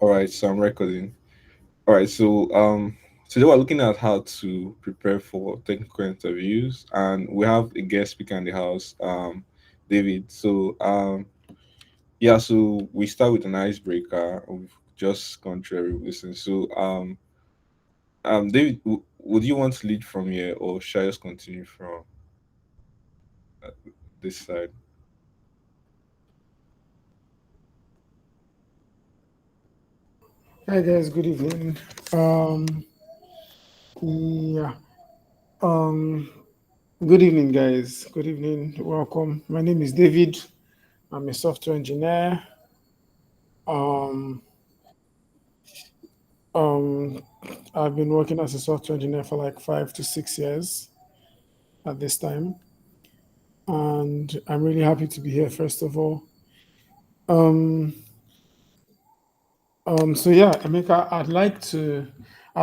All right, so I'm recording. All right, so today we're looking at how to prepare for technical interviews, and we have a guest speaker in the house, David. So we start with an icebreaker. We've just gone through everything. David, would you want to lead from here, or shall I just continue from uh, this side? Hi guys, good evening. Um, yeah. Um, Good evening, guys. Good evening. Welcome. My name is David. I'm a software engineer. Um, um, I've been working as a software engineer for like 5 to 6 years at this time, and I'm really happy to be here. First of all, um, so yeah, Emeka, I'd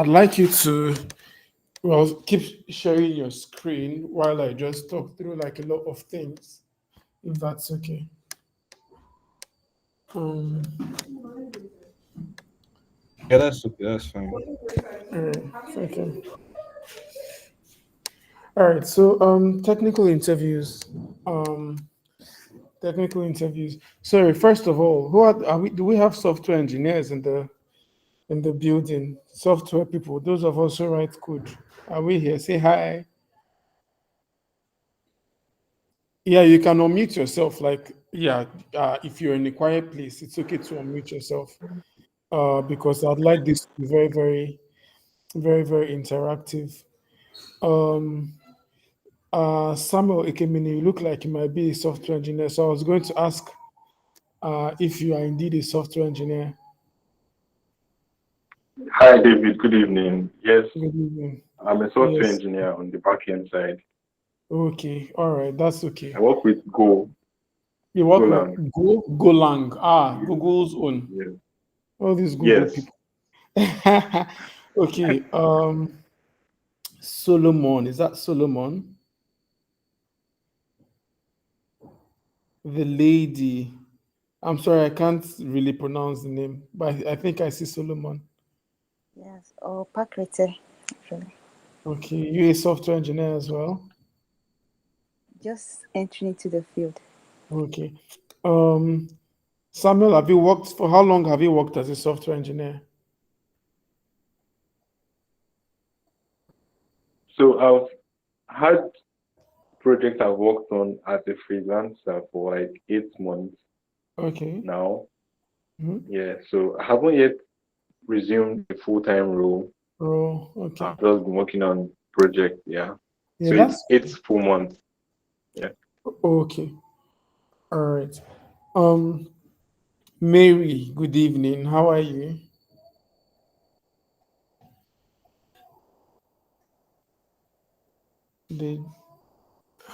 like you to keep sharing your screen while I just talk through like a lot of things, if that's okay. Um, Yeah, that's okay. That's fine. okay. All right. So, Um, technical interviews. Sorry. First of all, are we? Do we have software engineers in the building? Software people. Those of us who write code. Are we here? Say hi. Yeah, you can unmute yourself. Like, yeah, if you're in a quiet place, it's okay to unmute yourself. Because I'd like this to be very, very, very, very interactive. Um, Samuel Ikemini, you look like you might be a software engineer. So I was going to ask if you are indeed a software engineer. Hi, David. Good evening. Yes, Good evening. I'm a software Yes. engineer on the backend side. Okay. All right. That's I okay. work with You work with Golang. Golang. Google's own. Yeah. All these Google Yes. people. Okay. Solomon. Is that Solomon? The lady. I'm sorry, I can't really pronounce the name, but I think I see Solomon. Yes, or Pakrite, actually. Okay, you a software engineer as well? Just entering into the field. Okay. Um, Samuel, have you worked for how long have you worked as a software engineer? So I've had projects I've worked on as a freelancer for like 8 months Okay. now. Mhm. Yeah. So I haven't yet resumed a full-time role. Oh, I've okay. just been working on project. Yeah. Yeah, So it's that's it's 4 months. Yeah. okay. All right. Um, Mary, good evening. How are you? Did,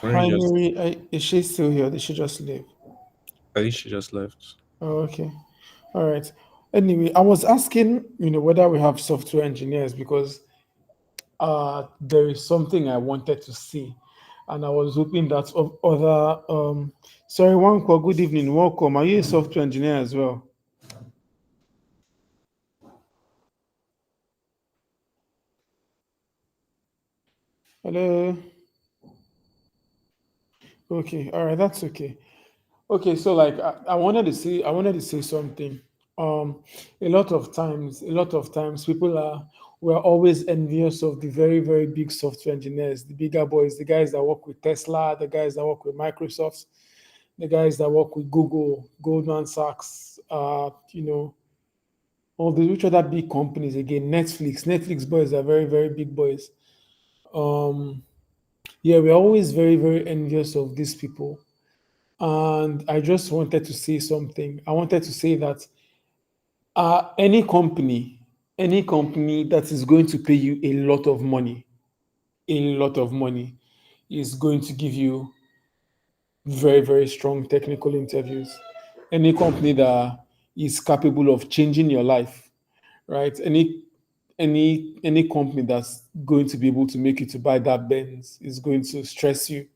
Mary Hi, just, Mary. Is she still here? Did she just leave? I think she just left. Oh, okay. All right. Anyway, I was asking, whether we have software engineers because there is something I wanted to see, and I was hoping that other. Sorry, one call. Good evening. Welcome. Are you a software engineer as well? Hello. Okay. All right. That's okay. Okay. So, like, I wanted to say something. Um, a lot of times, we're always envious of the very, very big software engineers, the bigger boys, the guys that work with Tesla, the guys that work with Microsoft, the guys that work with Google, Goldman Sachs, all the which other big companies again, Netflix. Netflix boys are very, very big boys. Um, yeah, we're always very, very envious of these people. And I just wanted to say something. I wanted to say that any company that is going to pay you a lot of money, is going to give you very, very strong technical interviews. Any company that is capable of changing your life, right? Any company that's going to be able to make you to buy that Benz is going to stress you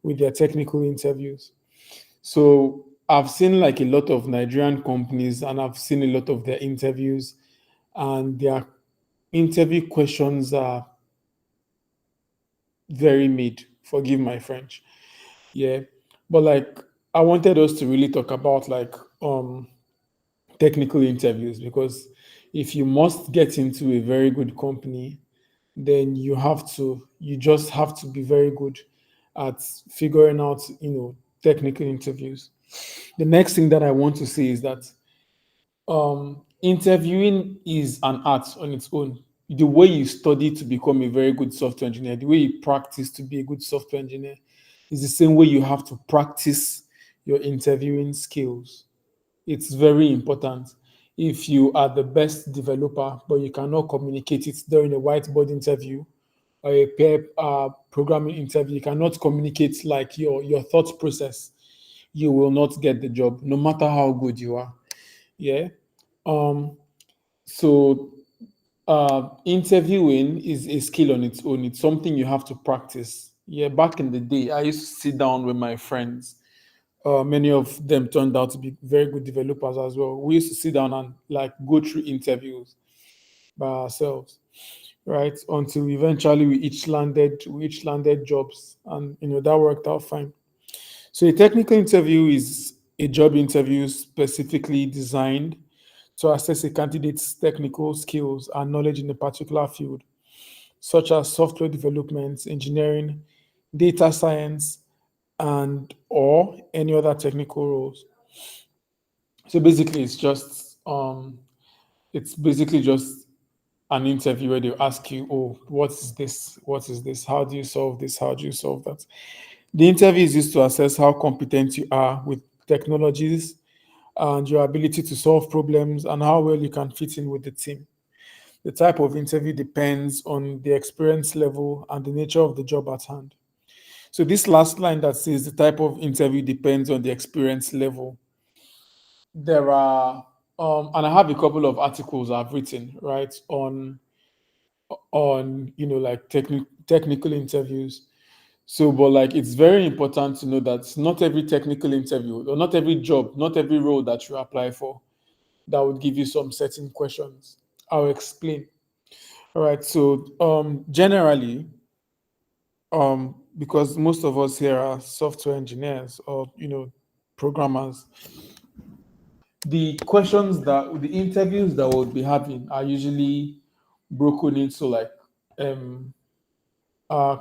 with their technical interviews. So I've seen like a lot of Nigerian companies and I've seen a lot of their interviews, and their interview questions are very mid. Forgive my French. Yeah. But like I wanted us to really talk about like technical interviews, because if you must get into a very good company, then you just have to be very good at figuring out, technical interviews. The next thing that I want to say is that interviewing is an art on its own. The way you study to become a very good software engineer, the way you practice to be a good software engineer, is the same way you have to practice your interviewing skills. It's very important. If you are the best developer, but you cannot communicate it during a whiteboard interview or a pair programming interview, you cannot communicate like your thought process, you will not get the job, no matter how good you are. Yeah. Um, so interviewing is a skill on its own. It's something you have to practice. Yeah, back in the day, I used to sit down with my friends. Many of them turned out to be very good developers as well. We used to sit down and like go through interviews by ourselves, right? Until eventually we each landed jobs, and that worked out fine. So a technical interview is a job interview specifically designed to assess a candidate's technical skills and knowledge in a particular field, such as software development, engineering, data science, and or any other technical roles. So basically, it's basically just an interview where they ask you, oh, what is this? What is this? How do you solve this? How do you solve that? The interview is used to assess how competent you are with technologies and your ability to solve problems and how well you can fit in with the team. The type of interview depends on the experience level and the nature of the job at hand. So this last line that says the type of interview depends on the experience level, there are and I have a couple of articles I've written, right, on like technical interviews. So, but like it's very important to know that not every technical interview or not every job, not every role that you apply for, that would give you some certain questions. I'll explain. All right. So generally, because most of us here are software engineers or programmers, the interviews that we'll be having are usually broken into like um uh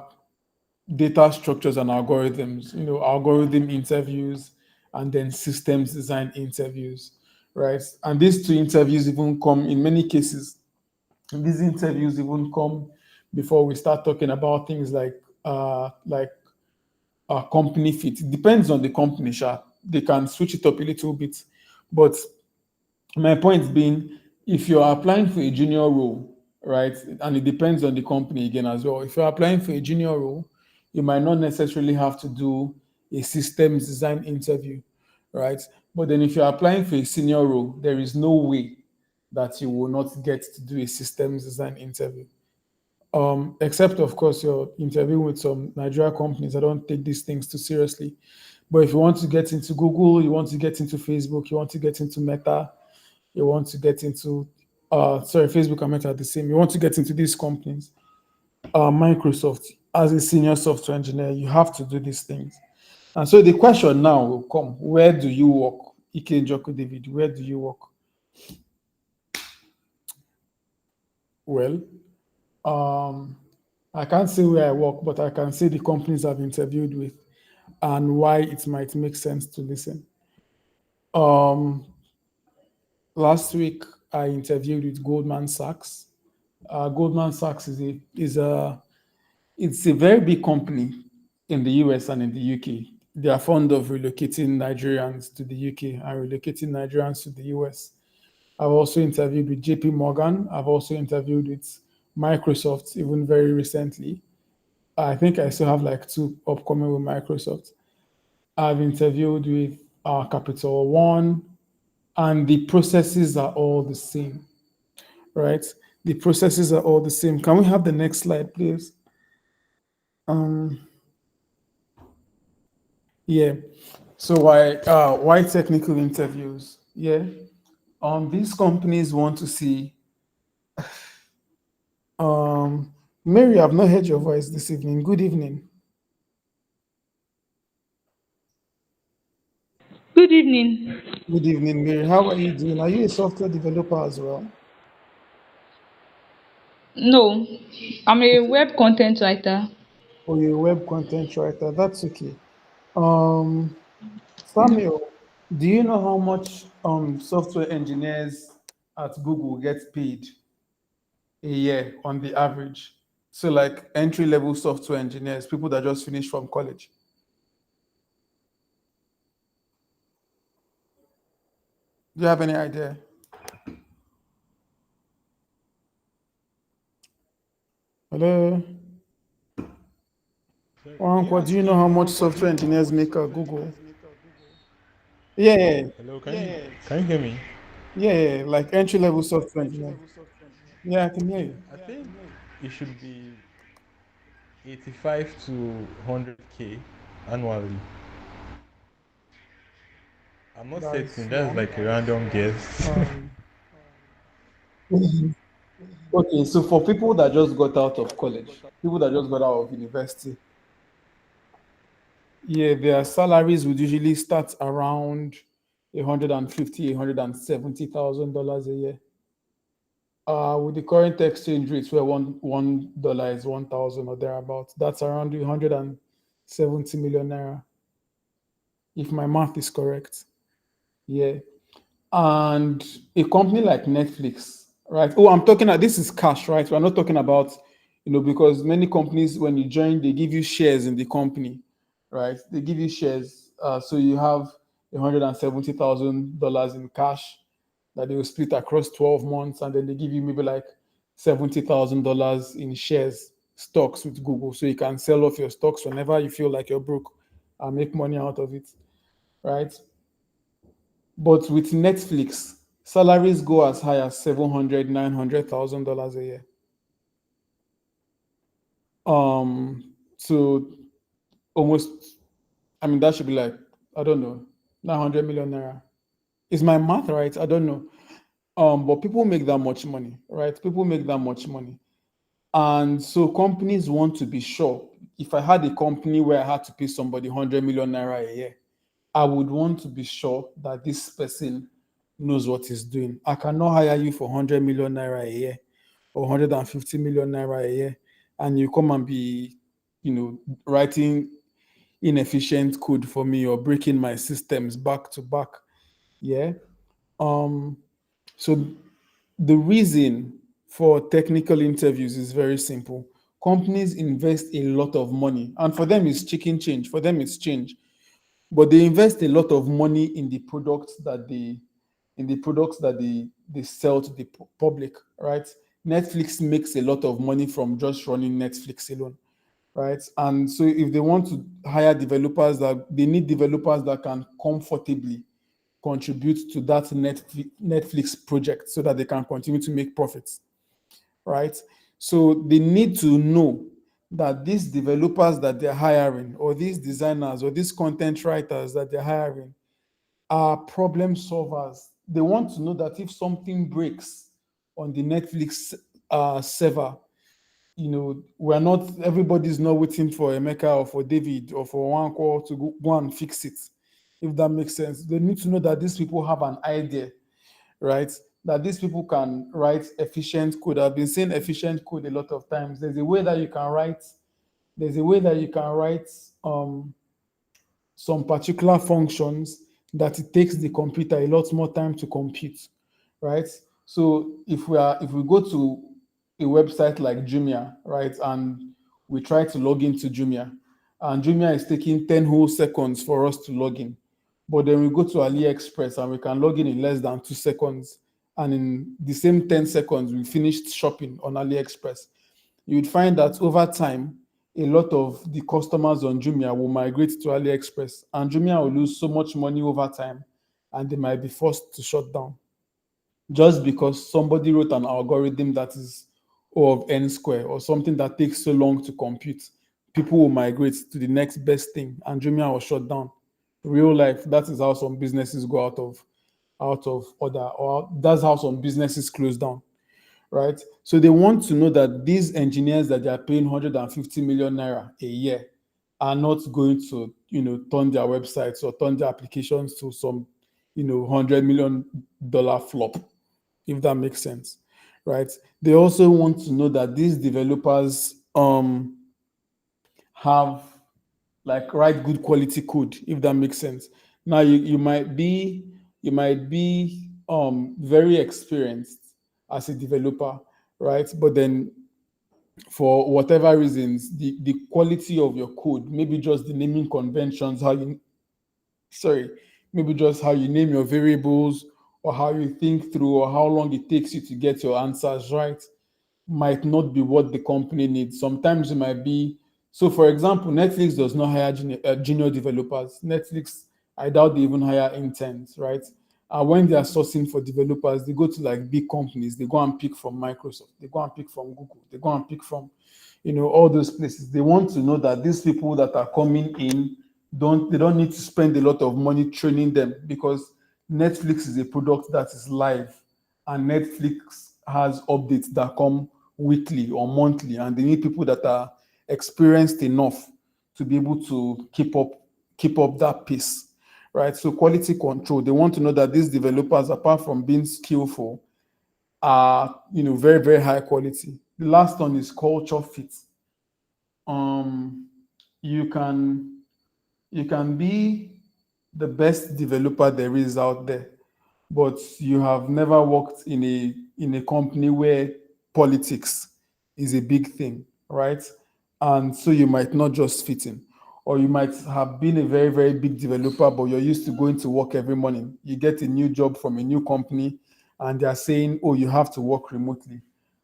data structures and algorithms, algorithm interviews and then systems design interviews, right? And these two interviews even come in many cases. These interviews even come before we start talking about things like company fit. It depends on the company, sure. They can switch it up a little bit, but my point being, if you're applying for a junior role, right, and it depends on the company again as well. If you're applying for a junior role, you might not necessarily have to do a systems design interview, right? But then if you're applying for a senior role, there is no way that you will not get to do a systems design interview. Except of course you're interviewing with some Nigeria companies that don't take these things too seriously. But if you want to get into Google, you want to get into Facebook, you want to get into Meta, you want to get into Facebook and Meta are the same. You want to get into these companies, Microsoft, as a senior software engineer, you have to do these things. And so the question now will come: where do you work? Ike Njoku David, where do you work? Well, um, I can't say where I work, but I can say the companies I've interviewed with and why it might make sense to listen. Um, Last week I interviewed with Goldman Sachs. Goldman Sachs it's a very big company in the US and in the UK. They are fond of relocating Nigerians to the UK and relocating Nigerians to the US. I've also interviewed with JP Morgan. I've also interviewed with Microsoft, even very recently. I think I still have like two upcoming with Microsoft. I've interviewed with Capital One, and the processes are all the same, right? The processes are all the same. Can we have the next slide, please? Um, yeah. So why technical interviews? Yeah. These companies want to see. Um, Mary, I've not heard your voice this evening. Good evening. Good evening. Good evening, Mary. How are you doing? Are you a software developer as well? No, I'm a web content writer. Or you're a web content writer? That's okay. Um, Samuel, do you know how much software engineers at Google get paid a year on the average? So like entry level software engineers, people that just finished from college. Do you have any idea? Hello? Sorry, can you Uncle, do ask you know me? how much software engineers make at Google? Yeah, yeah, Hello, can you hear me? yeah, yeah, like entry level software engineers. Yeah, I can hear you. I think it should be 85 to 100K annually. I'm not That is certain. That's small. like a random guess. Um, okay, so for people that just got out of college, people that just got out of university, yeah, their salaries would usually start around 150, $170,000 a year. With the current exchange rates where $1 is 1,000 or thereabouts, that's around 170 million naira, if my math is correct. Yeah. And a company like Netflix, right? Oh, I'm talking about this is cash, right? We're not talking about, because many companies, when you join, they give you shares in the company, right? They give you shares. So you have $170,000 in cash that they will split across 12 months, and then they give you maybe like $70,000 in shares, stocks with Google. So you can sell off your stocks whenever you feel like you're broke and make money out of it, right? But with Netflix, salaries go as high as 700, $900,000 a year. So almost, I mean, that should be like, I don't know, 900 million naira. Is my math right? I don't know. But people make that much money, right? People make that much money. And so companies want to be sure. If I had a company where I had to pay somebody 100 million naira a year, I would want to be sure that this person knows what he's doing. I cannot hire you for 100 million naira a year or 150 million naira a year, and you come and be, writing inefficient code for me or breaking my systems back to back. Yeah. Um, so the reason for technical interviews is very simple. Companies invest a lot of money, and for them it's chicken change. For them it's change, but they invest a lot of money in the products that they sell to the public, right? Netflix makes a lot of money from just running Netflix alone, right? And so if they want to hire developers, that they need developers that can comfortably contribute to that Netflix project so that they can continue to make profits, right? So they need to know that these developers that they're hiring, or these designers, or these content writers that they're hiring, are problem solvers. They want to know that if something breaks on the Netflix server, we're not, everybody's not waiting for Emeka or for David or for one call to go and fix it. If that makes sense, they need to know that these people have an idea, right? That these people can write efficient code. I've been saying efficient code a lot of times. There's a way that you can write some particular functions that it takes the computer a lot more time to compute, right? So if we go to a website like Jumia, right, and we try to log into Jumia, and Jumia is taking 10 whole seconds for us to log in, but then we go to AliExpress and we can log in less than 2 seconds, and in the same 10 seconds we finished shopping on AliExpress. You'd find that over time, a lot of the customers on Jumia will migrate to AliExpress, and Jumia will lose so much money over time, and they might be forced to shut down just because somebody wrote an algorithm that is O of n square or something that takes so long to compute. People will migrate to the next best thing, and Jumia will shut down. Real life, that is how some businesses go out of order, or that's how some businesses close down, right? So they want to know that these engineers that they are paying 150 million naira a year are not going to, turn their websites or turn their applications to some, $100 million flop, if that makes sense, right? They also want to know that these developers have like write good quality code, if that makes sense. Now you might be very experienced as a developer, right? But then for whatever reasons, the quality of your code, maybe just the naming conventions, sorry, maybe just how you name your variables, or how you think through, or how long it takes you to get your answers right, might not be what the company needs. Sometimes it might be. So, for example, Netflix does not hire junior developers. Netflix, I doubt they even hire interns, right? When they are sourcing for developers, they go to like big companies. They go and pick from Microsoft. They go and pick from Google. They go and pick from, all those places. They want to know that these people that are coming in don't need to spend a lot of money training them, because Netflix is a product that is live, and Netflix has updates that come weekly or monthly, and they need people that are experienced enough to be able to keep up that pace, right? So quality control. They want to know that these developers, apart from being skillful, are very very high quality. The last one is culture fit. Um, you can you can be the best developer there is out there, but you have never worked in a company where politics is a big thing, right? And so you might not just fit in. Or you might have been a very, very big developer, but you're used to going to work every morning. You get a new job from a new company, and they're saying, oh, you have to work remotely.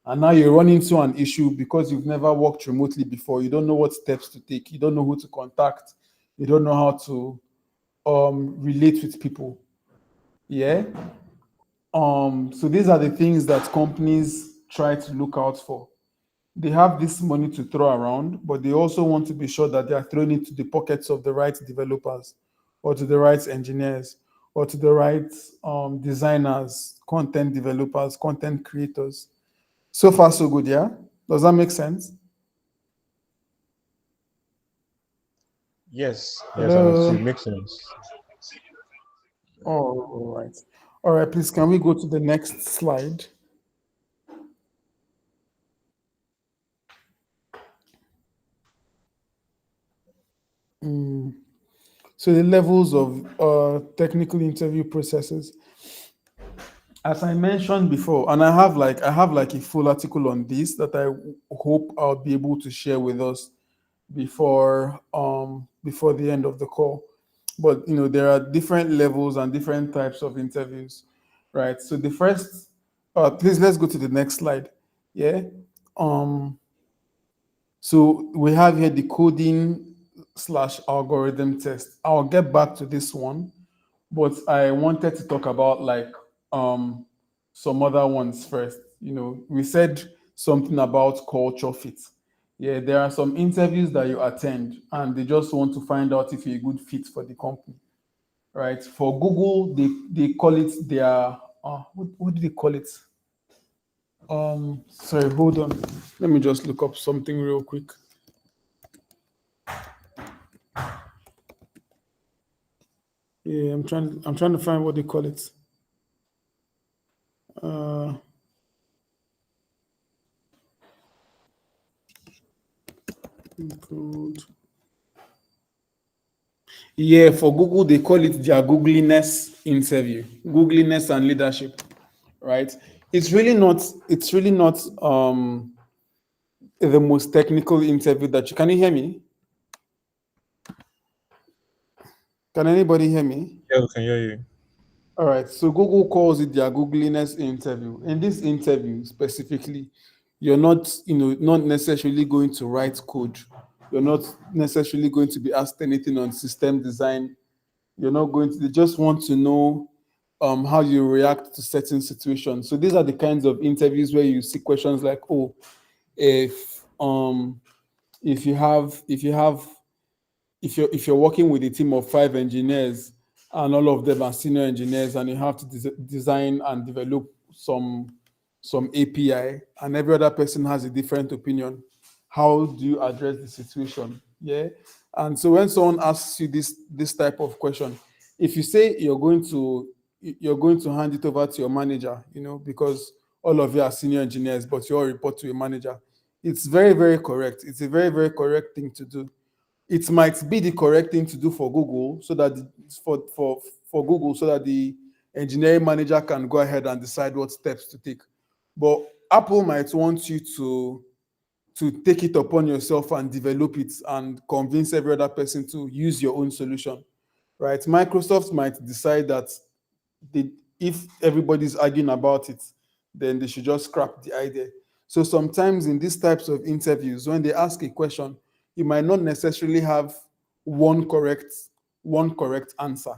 And now you run into an issue because you've never worked remotely before. You don't know what steps to take. You don't know who to contact. You don't know how to relate with people. Yeah. So these are the things that companies try to look out for. They have this money to throw around, but they also want to be sure that they are throwing it to the pockets of the right developers, or to the right engineers, or to the right designers, content developers, content creators. So far, so good, yeah? Does that make sense? Yes, and it Hello? makes sense. Oh, all right. All right, please, can we go to the next slide? So the levels of technical interview processes, as I mentioned before, and I have like a full article on this that I hope I'll be able to share with us before the end of the call. But there are different levels and different types of interviews, right? So the first, please let's go to the next slide. Yeah. Um, so we have here the coding slash algorithm test. I'll get back to this one, but I wanted to talk about like um some other ones first. We said something about culture fit. Yeah, there are some interviews that you attend and they just want to find out if you're a good fit for the company, right? For Google, they call it their what do they call it? Sorry, hold on. Let me just look up something real quick. Yeah, I'm trying to find what they call it. Uh, called- yeah, for Google, they call it their Googliness interview, Googliness and leadership, right? It's really not the most technical interview that you can you hear me? Can anybody hear me? Yeah, we can hear you. All right, so Google calls it their Googliness interview. In this interview specifically, you're not necessarily going to write code. You're not necessarily going to be asked anything on system design. You're not going to, they just want to know how you react to certain situations. So these are the kinds of interviews where you see questions like, oh, if you have if you're working with a team of 5 engineers and all of them are senior engineers, and you have to design and develop some API, and every other person has a different opinion, how do you address the situation? Yeah. And so when someone asks you this type of question, if you say you're going to hand it over to your manager, because all of you are senior engineers, but you all report to a manager, it's very, very correct. It's a very, very correct thing to do. It might be the correct thing to do for Google, so that for Google, so that the engineering manager can go ahead and decide what steps to take. But Apple might want you to take it upon yourself and develop it and convince every other person to use your own solution, right? Microsoft might decide that they, if everybody's arguing about it, then they should just scrap the idea. So sometimes in these types of interviews, when they ask a question, you might not necessarily have one correct one correct answer,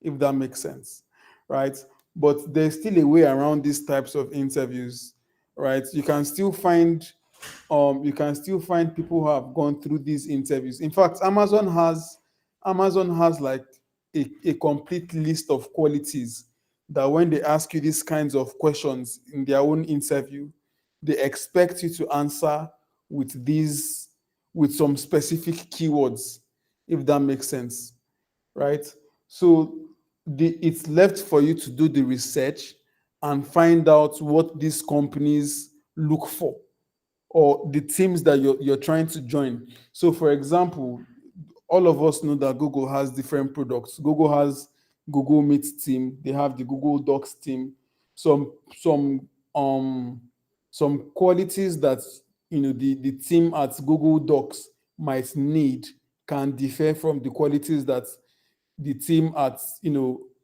if that makes sense, right? But there's still a way around these types of interviews, right? You can still find people who have gone through these interviews. In fact, Amazon has like a complete list of qualities that when they ask you these kinds of questions in their own interview, they expect you to answer with some specific keywords, if that makes sense, right? So it's left for you to do the research and find out what these companies look for, or the teams that you're trying to join. So, for example, all of us know that Google has different products. Google has Google Meet team, they have the Google Docs team. Some some um some qualities that the team at Google Docs might need can differ from the qualities that the team at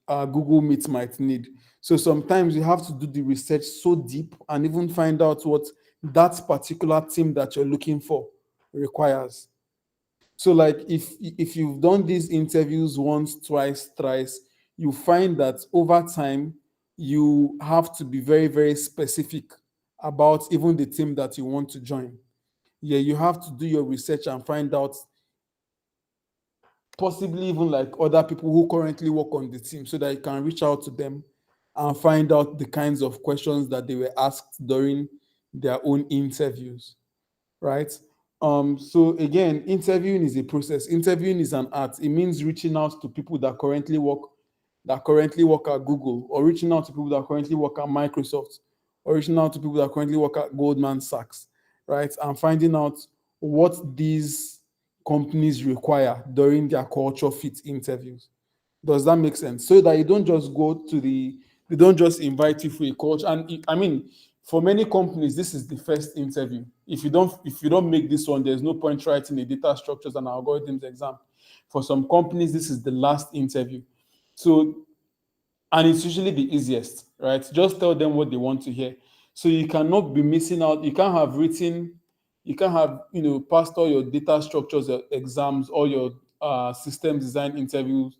Google Meet might need. So sometimes you have to do the research so deep and even find out what that particular team that you're looking for requires. So, like, if you've done these interviews once, twice, thrice, you find that over time you have to be very, very specific about even the team that you want to join. Yeah, you have to do your research and find out, possibly even like other people who currently work on the team, so that you can reach out to them and find out the kinds of questions that they were asked during their own interviews, right? So again, interviewing is a process. Interviewing is an art. It means reaching out to people that currently work at Google, or reaching out to people that currently work at Microsoft, or reaching out to people that currently work at Goldman Sachs, right? And finding out what these companies require during their culture fit interviews. Does that make sense? So that you don't just they don't just invite you for a culture. And I mean, for many companies, this is the first interview. If you don't make this one, there's no point writing a data structures and algorithms exam. For some companies, this is the last interview. So, and it's usually the easiest, right? Just tell them what they want to hear. So you cannot be missing out. You can't have passed all your data structures exams, all your system design interviews,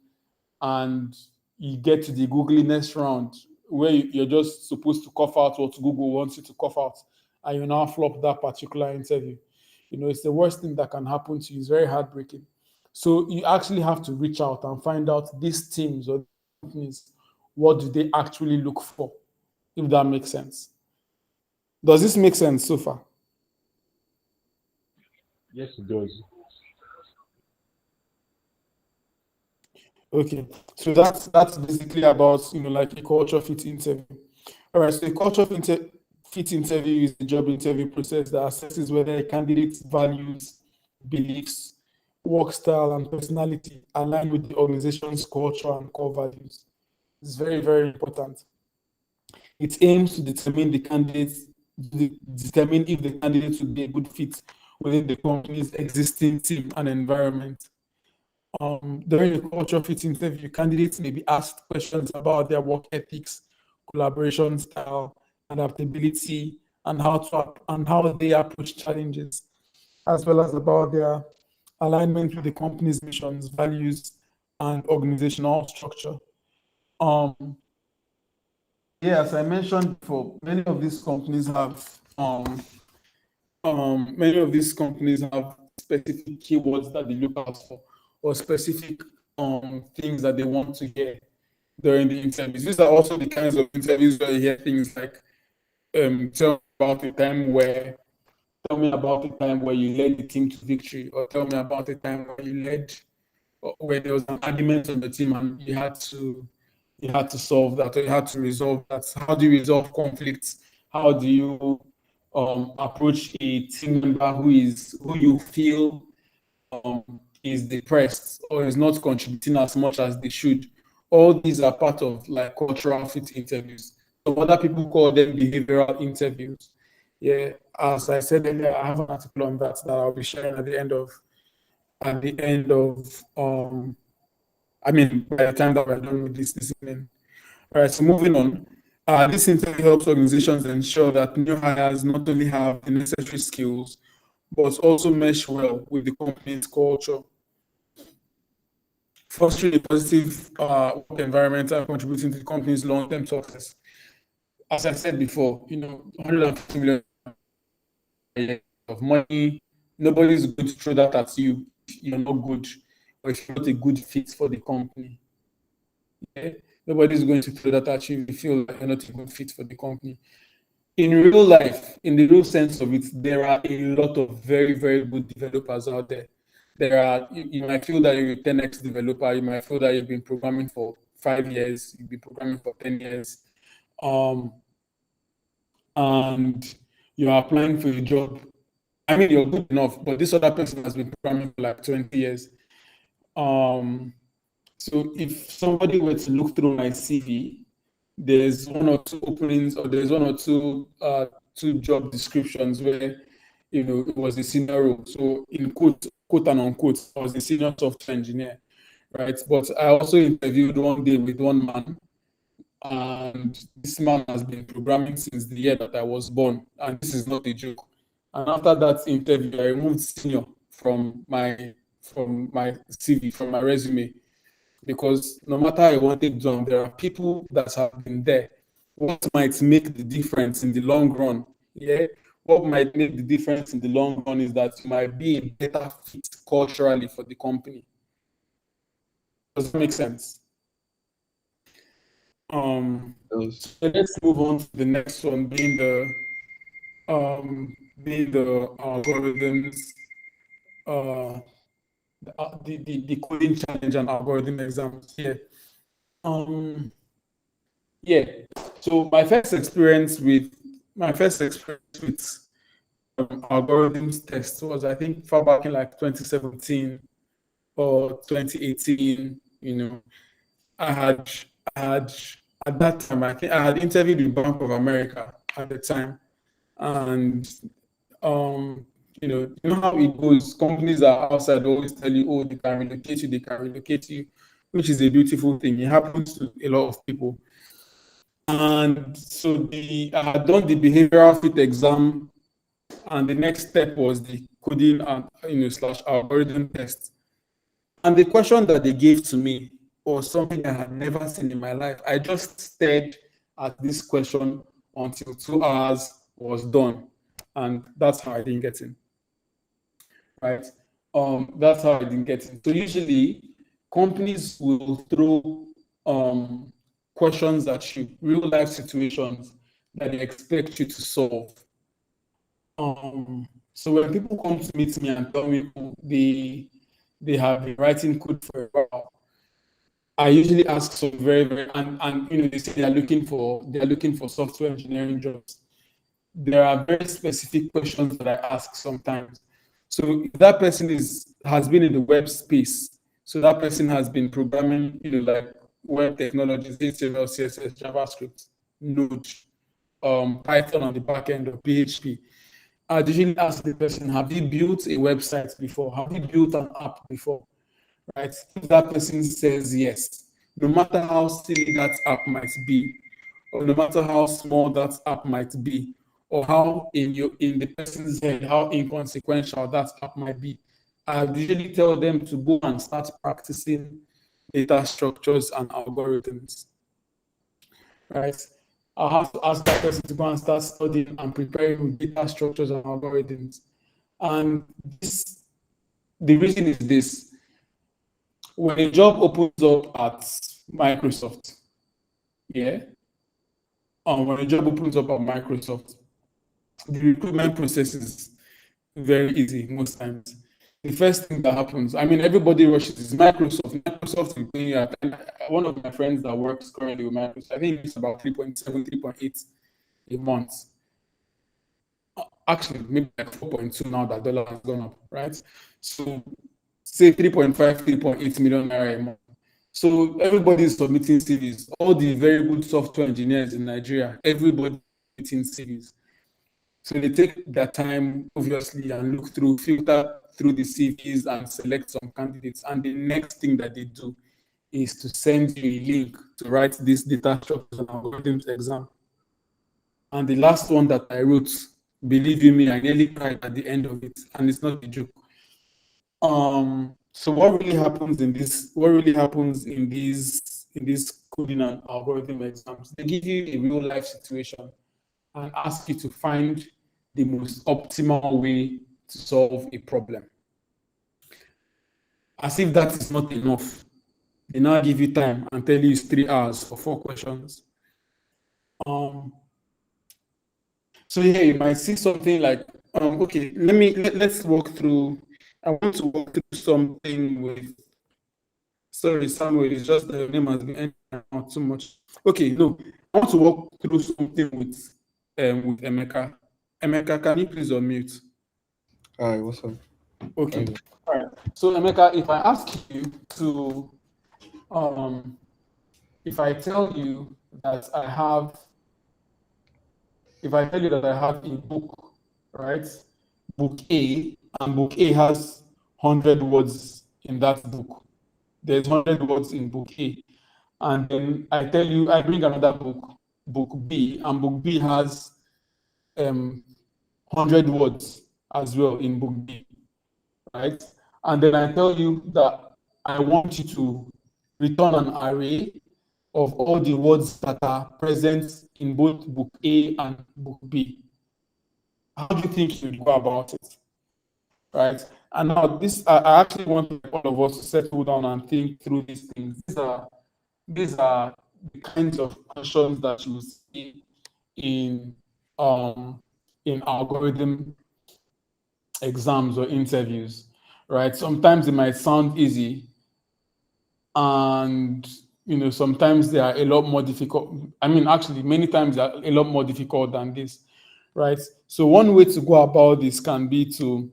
and you get to the googliness round where you're just supposed to cough out what Google wants you to cough out, and you now flop that particular interview. It's the worst thing that can happen to you. It's very heartbreaking. So you actually have to reach out and find out these teams or companies, what do they actually look for, if that makes sense. Does this make sense so far? Yes, it does. Okay, so that's basically about like a culture fit interview. All right, so a fit interview is a job interview process that assesses whether a candidate's values, beliefs, work style, and personality align with the organization's culture and core values. It's very, very important. It aims to determine if the candidate would be a good fit within the company's existing team and environment. During a culture fit interview, candidates may be asked questions about their work ethics, collaboration style, adaptability, and how they approach challenges, as well as about their alignment with the company's missions, values, and organizational structure. Um, yeah, as I mentioned before, many of these companies have specific keywords that they look out for. or specific things that they want to hear during the interviews. These are also the kinds of interviews where you hear things like, tell me about a time where you led the team to victory, or tell me about a time where you led, or where there was an argument on the team and you had to solve that, or you had to resolve that. How do you resolve conflicts? How do you approach a team member who you feel is depressed or is not contributing as much as they should? All these are part of like cultural fit interviews. So other people call them behavioral interviews. Yeah, as I said earlier, I have an article on that that I'll be sharing at the end of I mean, by the time that we're done with this evening. All right, so moving on. This interview helps organizations ensure that new hires not only have the necessary skills, but also mesh well with the company's culture, fostering a positive work environment and contributing to the company's long-term success. As I said before, 150 million of money, nobody's going to throw that at you if you're not good or if you're not a good fit for the company. Yeah? Nobody's going to throw that at you if you feel like you're not a good fit for the company. In real life, in the real sense of it, there are a lot of very, very good developers out there. You might feel that you're a 10x developer, you might feel that you've been programming for 5 years, you've been programming for 10 years, and you're applying for a job. I mean, you're good enough, but this other person has been programming for like 20 years. So if somebody were to look through my CV, there's one or two openings, or there's one or two job descriptions where it was a senior role. So in quote and unquote, I was a senior software engineer, right? But I also interviewed one day with one man, and this man has been programming since the year that I was born, and this is not a joke. And after that interview, I removed senior from my CV, from my resume, because no matter how I want it done, there are people that have been there. What might make the difference in the long run? Yeah. What might make the difference in the long run is that you might be a better fit culturally for the company. Does that make sense? So let's move on to the next one, being the algorithms, the coding challenge and algorithm exams. Yeah. Yeah. So my first experience with algorithms test was, I think, far back in like 2017 or 2018. I had at that time, I think I had interviewed with Bank of America at the time, and you know how it goes. Companies are outside always tell you, oh, they can relocate you, which is a beautiful thing. It happens to a lot of people. And so I had done the behavioral fit exam, and the next step was the coding and slash algorithm test. And the question that they gave to me was something I had never seen in my life. I just stared at this question until 2 hours was done, and that's how I didn't get in. Right? That's how I didn't get in. So usually, companies will throw questions at you, real life situations that they expect you to solve. So when people come to meet me and tell me they have been writing code for a while, I usually ask some very, very, and they say they're looking for software engineering jobs. There are very specific questions that I ask sometimes. So if that person has been in the web space, so that person has been programming, like web technologies, HTML, CSS, JavaScript, Node, Python on the back end of PHP. I usually ask the person, have you built a website before? Have you built an app before? Right? If that person says yes, no matter how silly that app might be, or no matter how small that app might be, or how in the person's head, how inconsequential that app might be, I usually tell them to go and start practicing data structures and algorithms. Right? I'll have to ask that person to go and start studying and preparing with data structures and algorithms. And the reason is this. when a job opens up at Microsoft, yeah, when a job opens up at Microsoft, the recruitment process is very easy most times. The first thing that happens, I mean, everybody rushes is Microsoft. Microsoft is paying you. One of my friends that works currently with Microsoft, I think it's about 3.7, 3.8 a month. Actually, maybe like 4.2 now that dollar has gone up, right? So say 3.5, 3.8 million naira a month. So everybody is submitting CVs. All the very good software engineers in Nigeria, everybody is submitting CVs. So they take their time, obviously, and look through, filter through the CVs and select some candidates. And the next thing that they do is to send you a link to write this data structures and algorithms exam. And the last one that I wrote, believe you me, I nearly cried at the end of it, and it's not a joke. So what really happens in this? What really happens in these coding and algorithm exams? They give you a real life situation and ask you to find the most optimal way to solve a problem. As if that is not enough, they now give you time and tell you it's 3 hours for 4 questions. So yeah, you might see something like, okay, let's walk through. I want to walk through something with. Sorry, Samuel, it's just that your name has been entering out too much. Okay, no, I want to walk through something with Emeka. Emeka, can you please unmute? Hi, what's up? Okay. Hi. All right. So Emeka, if I ask you to, if I tell you that I have, if I tell you that I have a book, right? Book A, and book A has 100 words in that book. There's 100 words in book A. And then I tell you, I bring another book, book B, and book B has 100 words as well in book B, right? And then I tell you that I want you to return an array of all the words that are present in both book A and book B. How do you think you'd go about it? Right? And now this, I actually want all of us to settle down and think through these things. These are the kinds of questions that you see in um, in algorithm exams or interviews, right? Sometimes it might sound easy, and sometimes they are a lot more difficult. I mean, actually, many times they are a lot more difficult than this, right? So one way to go about this can be to,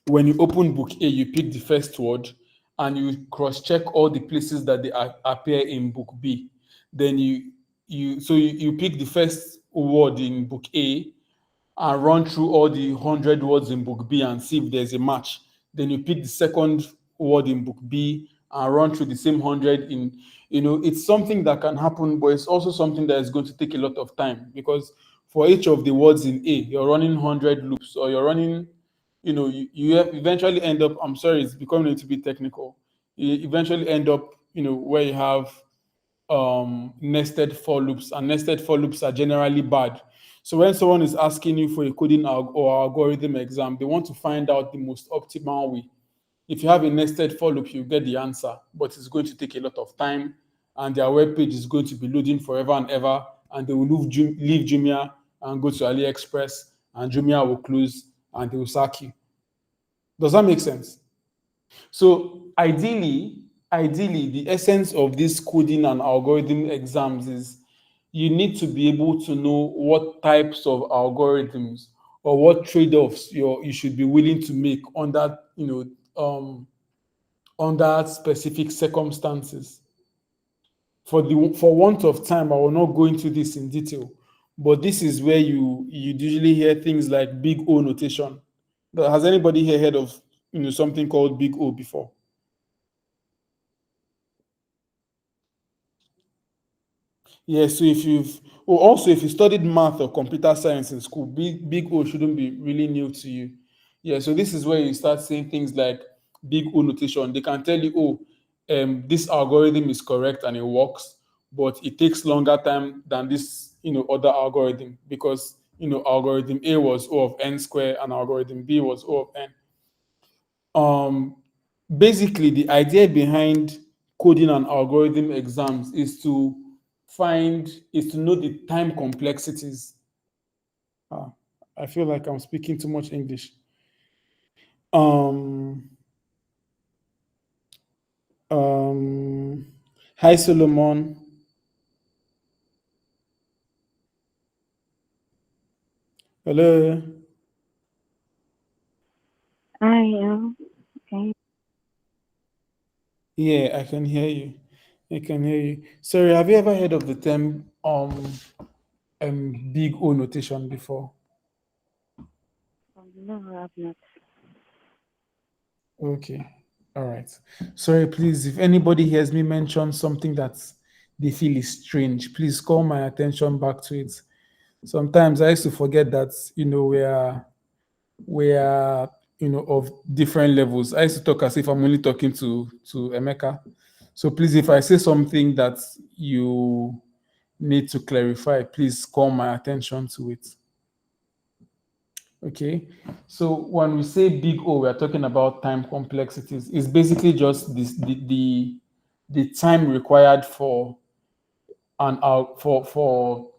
when you open book A, you pick the first word and you cross-check all the places that they appear in book B. Then you pick the first word in book A and run through all the 100 words in book B and see if there's a match. Then you pick the second word in book B and run through the same 100 in, it's something that can happen, but it's also something that is going to take a lot of time, because for each of the words in A, you're running 100 loops, or you're running, you eventually end up, I'm sorry, it's becoming a little bit technical. You eventually end up, where you have nested for loops, and nested for loops are generally bad. So when someone is asking you for a coding or algorithm exam, they want to find out the most optimal way. If you have a nested for loop, you get the answer, but it's going to take a lot of time, and their web page is going to be loading forever and ever, and they will leave Jumia and go to AliExpress, and Jumia will close and they will sack you. Does that make sense? So ideally, the essence of this coding and algorithm exams is you need to be able to know what types of algorithms or what trade-offs you should be willing to make under specific circumstances. For want of time, I will not go into this in detail, but this is where you usually hear things like big O notation. Has anybody here heard of something called big O before? Yeah, so if you studied math or computer science in school, big O shouldn't be really new to you. Yeah, so this is where you start saying things like big O notation. They can tell you, oh, this algorithm is correct and it works, but it takes longer time than this, other algorithm, because algorithm A was O of n square and algorithm B was O of n. basically the idea behind coding and algorithm exams is to know the time complexities. Ah, I feel like I'm speaking too much English. Um, um, Hi Solomon. Hello. I am. Okay. Yeah, I can hear you. I can hear you. Sorry, have you ever heard of the term big O notation before? No, I've not. Okay. All right. Sorry, please, if anybody hears me mention something that they feel is strange, please call my attention back to it. Sometimes I used to forget that, we are of different levels. I used to talk as if I'm only talking to Emeka. So please, if I say something that you need to clarify, please call my attention to it. Okay. So when we say big O, we are talking about time complexities. It's basically just the time required for an algorithm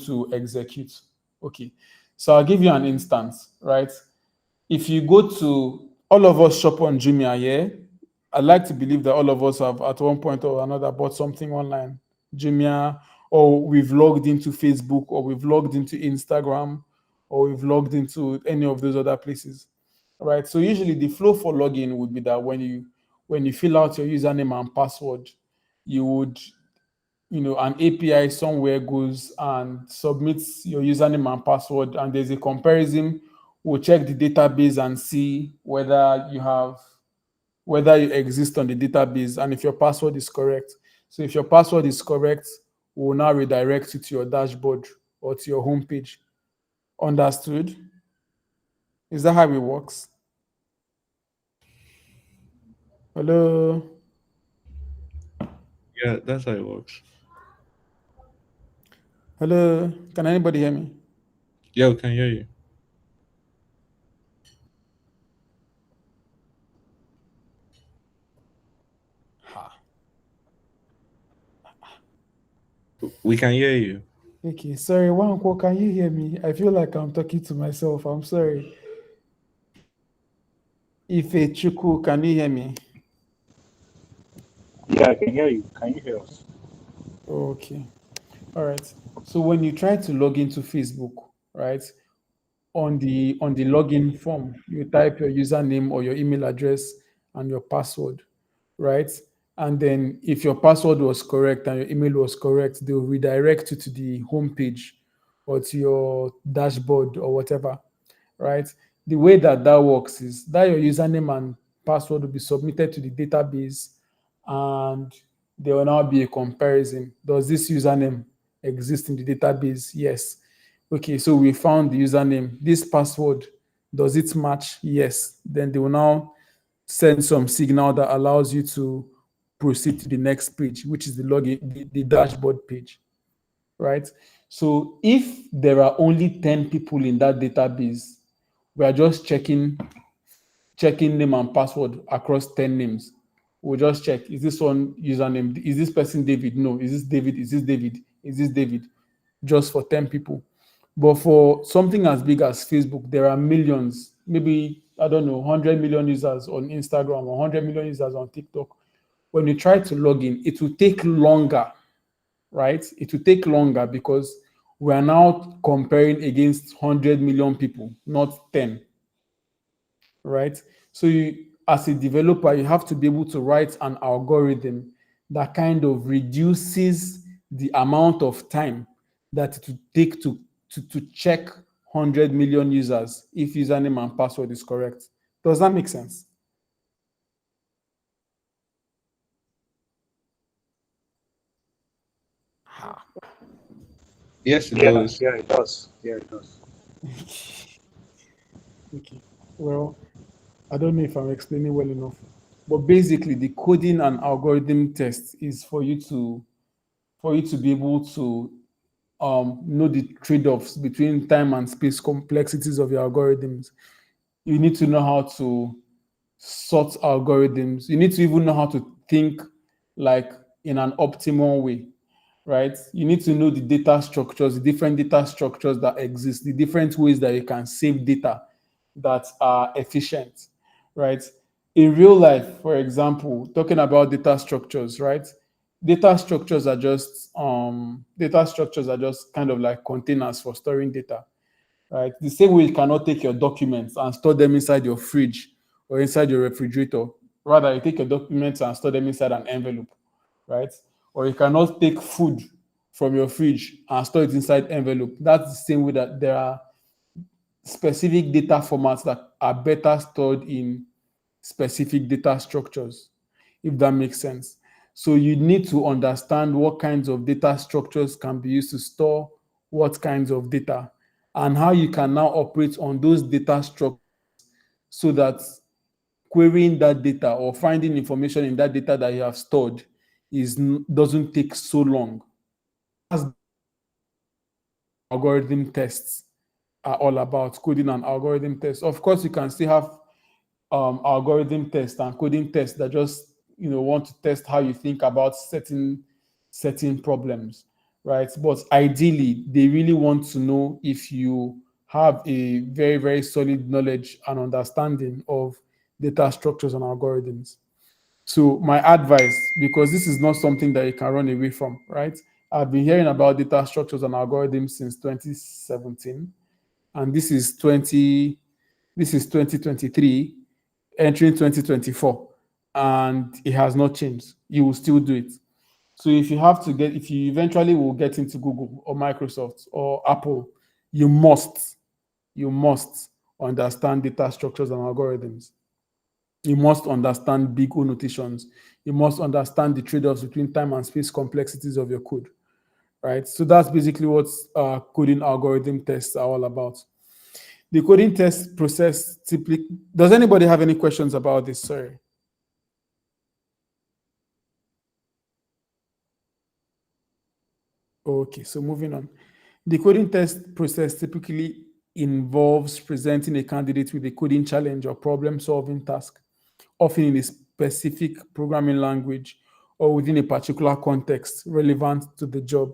to execute. Okay. So I'll give you an instance, right? If you go to all of us shop on Jumia, yeah, I like to believe that all of us have at one point or another bought something online, Jumia, or we've logged into Facebook, or we've logged into Instagram, or we've logged into any of those other places, right? So usually the flow for login would be that when you fill out your username and password, you would an API somewhere goes and submits your username and password, and there's a comparison. We'll check the database and see whether you exist on the database and if your password is correct. So if your password is correct, we'll now redirect you to your dashboard or to your homepage. Understood? Is that how it works? Hello? Yeah, that's how it works. Hello? Can anybody hear me? Yeah, we can hear you. We can hear you. Okay, sorry, Wanko, can you hear me? I feel like I'm talking to myself. I'm sorry. Ife Chuku, can you hear me? Yeah, I can hear you. Can you hear us? Okay. All right. So when you try to log into Facebook, right, on the login form, you type your username or your email address and your password, right? And then if your password was correct and your email was correct, they'll redirect you to the homepage or to your dashboard or whatever, right? The way that works is that your username and password will be submitted to the database, and there will now be a comparison. Does this username exist in the database? Yes. Okay, so we found the username. This password, does it match? Yes. Then they will now send some signal that allows you to proceed to the next page, which is the login, the dashboard page, right? So if there are only 10 people in that database, we are just checking name and password across 10 names. We'll just check, is this one username? Is this person David? No. Is this David? Is this David? Is this David? Just for 10 people. But for something as big as Facebook, there are millions, maybe, I don't know, 100 million users on Instagram or 100 million users on TikTok. When you try to log in, it will take longer, right? It will take longer because we are now comparing against 100 million people, not 10, right? So as a developer, you have to be able to write an algorithm that kind of reduces the amount of time that it would take to check 100 million users if username and password is correct. Does that make sense? Yes, it Yeah, does. yeah, it does. Yeah, it does. Okay. Well, I don't know if I'm explaining well enough. But basically, the coding and algorithm test is for you to be able to know the trade-offs between time and space complexities of your algorithms. You need to know how to sort algorithms. You need to even know how to think like in an optimal way, right? You need to know the data structures, the different data structures that exist, the different ways that you can save data that are efficient, right? In real life, for example, talking about data structures, right? Data structures are just kind of like containers for storing data, right? The same way you cannot take your documents and store them inside your fridge or inside your refrigerator. Rather, you take your documents and store them inside an envelope, right? Or you cannot take food from your fridge and store it inside envelope. That's the same way that there are specific data formats that are better stored in specific data structures, if that makes sense. So you need to understand what kinds of data structures can be used to store what kinds of data and how you can now operate on those data structures so that querying that data or finding information in that data that you have stored doesn't take so long. That's algorithm tests are all about, coding and algorithm tests. Of course, you can still have algorithm tests and coding tests that just want to test how you think about certain problems, right? But ideally, they really want to know if you have a very very solid knowledge and understanding of data structures and algorithms. So my advice, because this is not something that you can run away from, right? I've been hearing about data structures and algorithms since 2017, and this is 2023, entering 2024, and it has not changed. You will still do it. So if you eventually will get into Google or Microsoft or Apple, you must understand data structures and algorithms. You must understand big O notations. You must understand the trade-offs between time and space complexities of your code, right? So that's basically what coding algorithm tests are all about. The coding test process typically. Does anybody have any questions about this? Sorry. Okay, so moving on. The coding test process typically involves presenting a candidate with a coding challenge or problem solving task, often in a specific programming language or within a particular context relevant to the job.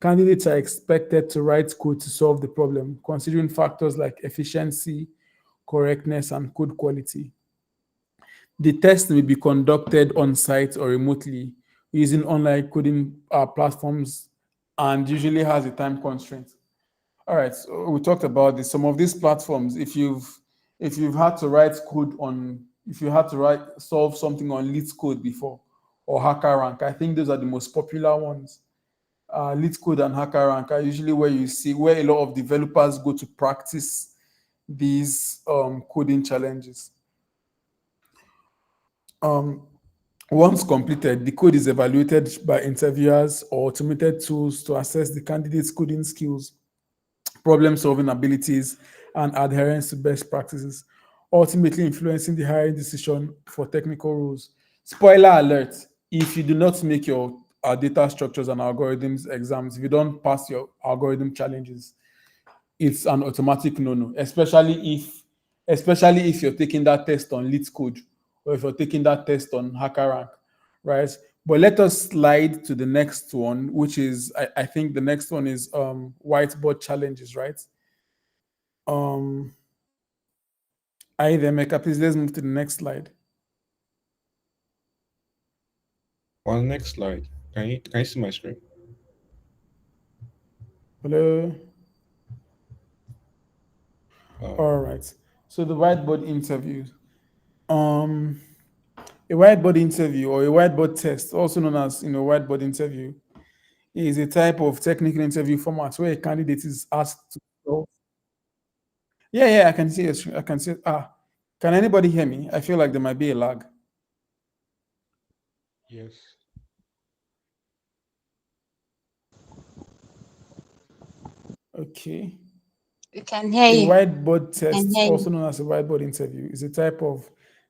Candidates are expected to write code to solve the problem, considering factors like efficiency, correctness, and code quality. The test may be conducted on site or remotely using online coding platforms and usually has a time constraint. All right, so we talked about this. Some of these platforms, if you've had to write code on, if you had to write solve something on Leet Code before or HackerRank, I think those are the most popular ones. Leet Code and HackerRank are usually where a lot of developers go to practice these coding challenges. Um, Once completed, the code is evaluated by interviewers or automated tools to assess the candidate's coding skills, problem solving abilities, and adherence to best practices, ultimately influencing the hiring decision for technical roles. Spoiler alert, if you do not make your data structures and algorithms exams, if you don't pass your algorithm challenges, it's an automatic no-no, especially if you're taking that test on Leet Code or if you're taking that test on HackerRank, right? But let us slide to the next one, which is I think the next one is whiteboard challenges, right? Um, Hi there, Mecca. Please let's move to the next slide. On the next slide, can you see my screen? Hello. Um, All right. So the whiteboard interview. Um, a whiteboard interview or a whiteboard test, also known as whiteboard interview, is a type of technical interview format where a candidate is asked to. Yeah, yeah, I can see it. I can see. Can anybody hear me? I feel like there might be a lag. yes. Okay. We can hear A you. whiteboard We can test, hear also you. known as a whiteboard interview, is a type of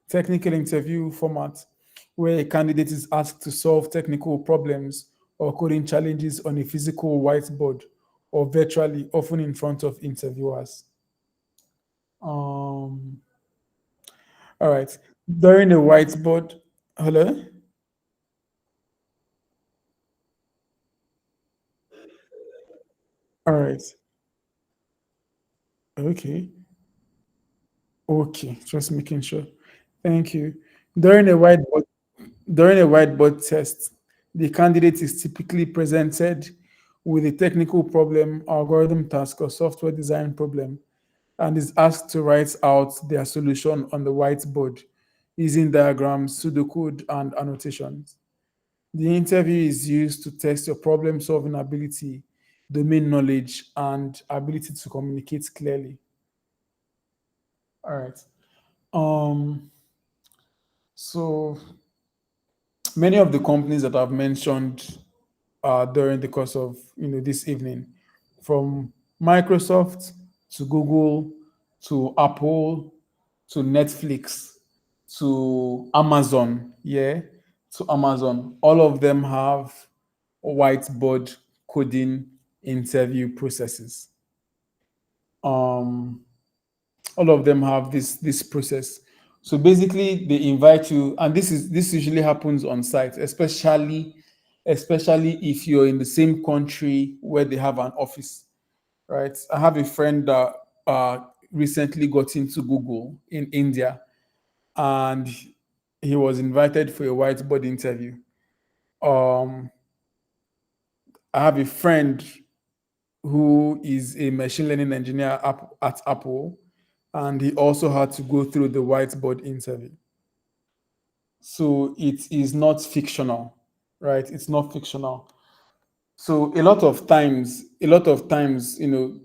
technical interview format where a candidate is asked to solve technical problems or coding challenges on a physical whiteboard or virtually, often in front of interviewers. Um, All right. During the whiteboard, hello? All right. Okay. Okay. Just making sure. Thank you. During a whiteboard, during a whiteboard test, the candidate is typically presented with a technical problem, algorithm task, or software design problem, and is asked to write out their solution on the whiteboard using diagrams, pseudocode, and annotations. The interview is used to test your problem solving ability, domain knowledge, and ability to communicate clearly. All right. Um, so many of the companies that I've mentioned during the course of this evening, from Microsoft to Google to Apple to Netflix to Amazon, yeah, to Amazon, all of them have whiteboard coding interview processes. Um, all of them have this process. So basically, they invite you, and this usually happens on site, especially if you're in the same country where they have an office, right? I have a friend that recently got into Google in India, and he was invited for a whiteboard interview. Um, I have a friend who is a machine learning engineer at Apple, and he also had to go through the whiteboard interview. So it is not fictional, right? It's not fictional. So a lot of times, you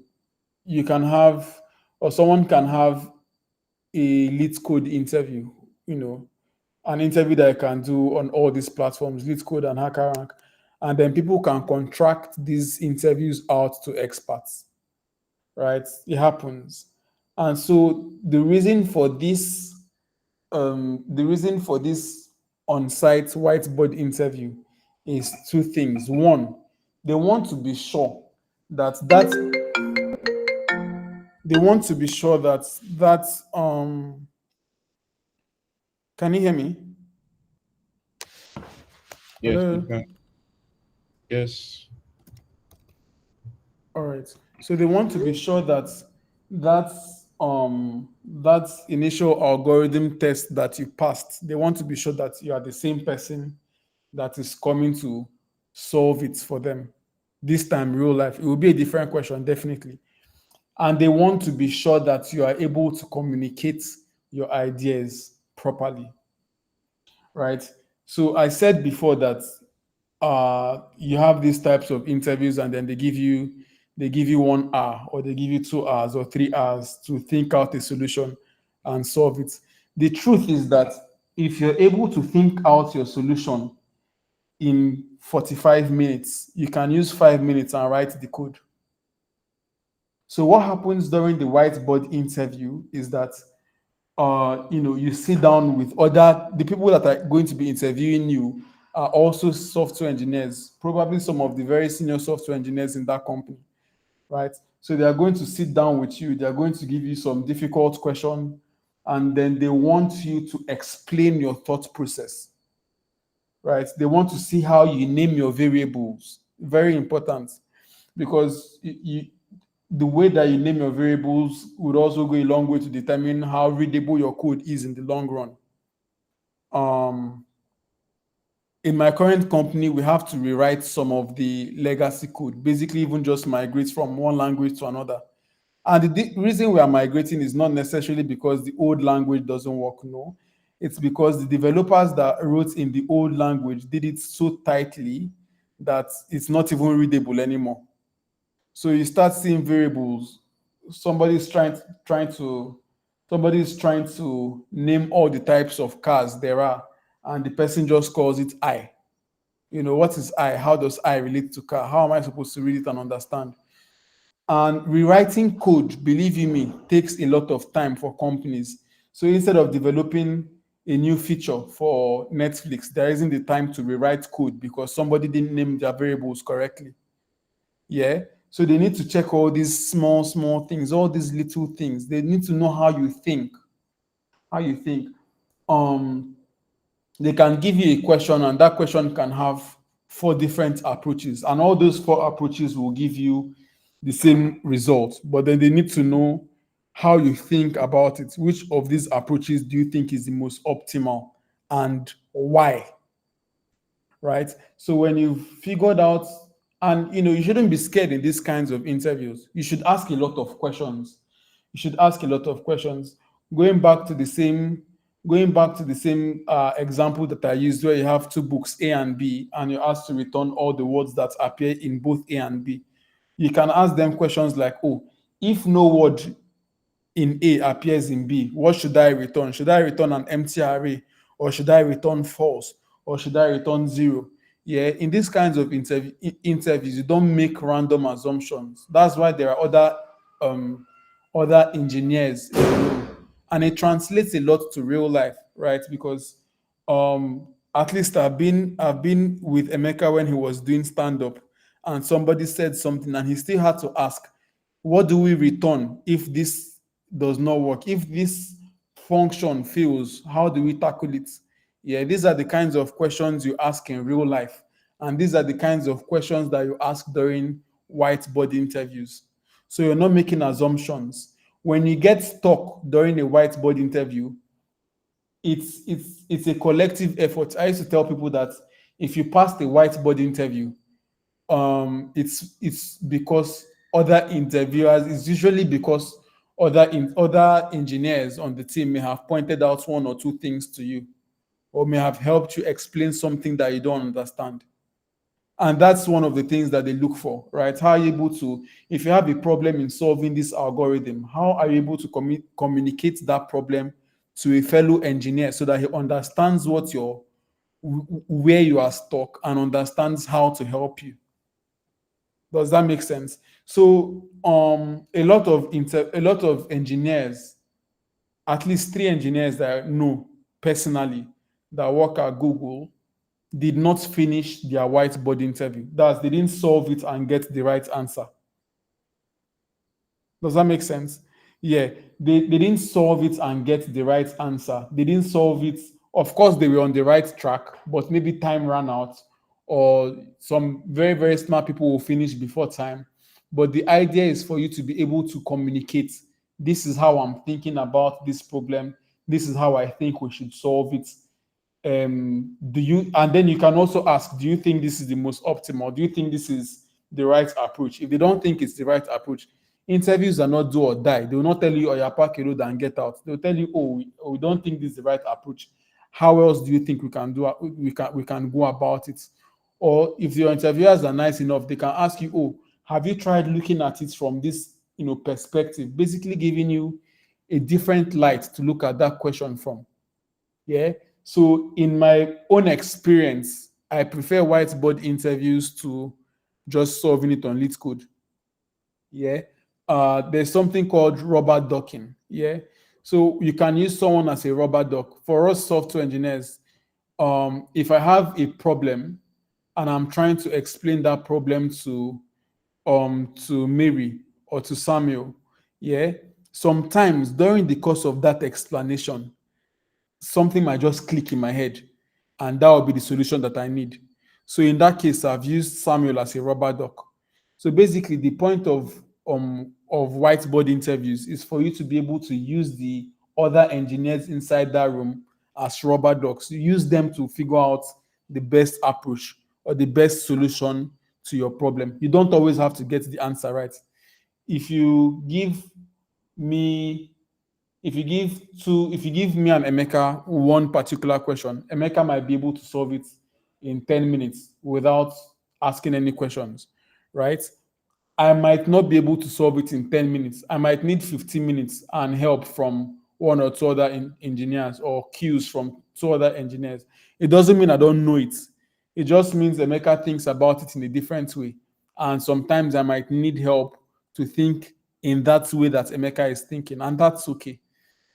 can have, or someone can have a lead code interview, you know, an interview that I can do on all these platforms, lead code and HackerRank, and then people can contract these interviews out to experts, right? It happens. And so the reason for this on-site whiteboard interview is two things. One, they want to be sure that that they want to be sure that that can you hear me? Yes, we Hello. can. Yes. All right. So they want to be sure that that that initial algorithm test that you passed, they want to be sure that you are the same person that is coming to solve it for them. This time, real life, it will be a different question, definitely. And they want to be sure that you are able to communicate your ideas properly, right? So I said before that you have these types of interviews, and then they give you 1 hour, or they give you 2 hours or 3 hours to think out a solution and solve it. The truth is that if you're able to think out your solution in 45 minutes, you can use 5 minutes and write the code. So what happens during the whiteboard interview is that you sit down with the people that are going to be interviewing you are also software engineers, probably some of the very senior software engineers in that company, right? So they are going to sit down with you, they are going to give you some difficult question, and then they want you to explain your thought process, right? They want to see how you name your variables. Very important, because the way that you name your variables would also go a long way to determine how readable your code is in the long run. Um, in my current company, we have to rewrite some of the legacy code, basically, even just migrate from one language to another. And the reason we are migrating is not necessarily because the old language doesn't work, no. It's because the developers that wrote in the old language did it so tightly that it's not even readable anymore. So you start seeing variables. Somebody's trying to name all the types of cars there are, and the person just calls it I. What is I? How does I relate to car? How am I supposed to read it and understand? And rewriting code, believe you me, takes a lot of time for companies. So instead of developing a new feature for Netflix, there isn't the time to rewrite code because somebody didn't name their variables correctly. Yeah. So they need to check all these small things, all these little things. They need to know how you think. How you think. um they can give you a question, and that question can have four different approaches, and all those four approaches will give you the same result, but then they need to know how you think about it. Which of these approaches do you think is the most optimal, and why? Right? So when you've figured out, and you shouldn't be scared in these kinds of interviews. You should ask a lot of questions. You should ask a lot of questions. Going back to the same, going back to the same example that I used, where you have two books, A and B, and you're asked to return all the words that appear in both A and B. You can ask them questions like, "Oh, if no word in A appears in B, what should I return? Should I return an empty array, or should I return false, or should I return zero?" Yeah, in these kinds of interviews, you don't make random assumptions. That's why there are other engineers in the room, and it translates a lot to real life, right? Because at least I've been with Emeka when he was doing stand up, and somebody said something, and he still had to ask, what do we return if this does not work? If this function fails, how do we tackle it? Yeah, these are the kinds of questions you ask in real life. And these are the kinds of questions that you ask during whiteboard interviews. So you're not making assumptions. When you get stuck during a whiteboard interview, it's a collective effort. I used to tell people that if you pass the whiteboard interview, it's because other interviewers, it's usually because other engineers on the team may have pointed out one or two things to you, or may have helped you explain something that you don't understand. And that's one of the things that they look for, right? How are you able to, if you have a problem in solving this algorithm, how are you able to communicate that problem to a fellow engineer so that he understands where you are stuck, and understands how to help you? Does that make sense? So a lot of engineers, at least three engineers that I know personally that work at Google, did not finish their whiteboard interview. That's, they didn't solve it and get the right answer. Does that make sense? Yeah, they didn't solve it and get the right answer. They didn't solve it. Of course, they were on the right track, but maybe time ran out, or some very, very smart people will finish before time. But the idea is for you to be able to communicate. This is how I'm thinking about this problem. This is how I think we should solve it. Do you, and then you can also ask, do you think this is the most optimal? Do you think this is the right approach? If they don't think it's the right approach, interviews are not do or die. They will not tell you, oh, you pack a load and get out. They'll tell you, oh, we don't think this is the right approach. How else do you think we can do, we can go about it? Or if your interviewers are nice enough, they can ask you, oh, have you tried looking at it from this perspective? Basically giving you a different light to look at that question from. Yeah. So in my own experience, I prefer whiteboard interviews to just solving it on Lit Code. Yeah. There's something called rubber ducking. Yeah. So you can use someone as a rubber duck. For us software engineers, if I have a problem and I'm trying to explain that problem to Mary or to Samuel, yeah, sometimes during the course of that explanation, something might just click in my head, and that will be the solution that I need. So in that case, I've used Samuel as a rubber duck. So basically, the point of whiteboard interviews is for you to be able to use the other engineers inside that room as rubber ducks. You use them to figure out the best approach or the best solution to your problem. You don't always have to get the answer right. If you give me if you give me and Emeka one particular question, Emeka might be able to solve it in 10 minutes without asking any questions, right? I might not be able to solve it in 10 minutes. I might need 15 minutes and help from one or two other engineers, or cues from two other engineers. It doesn't mean I don't know it. It just means Emeka thinks about it in a different way. And sometimes I might need help to think in that way that Emeka is thinking, and that's okay.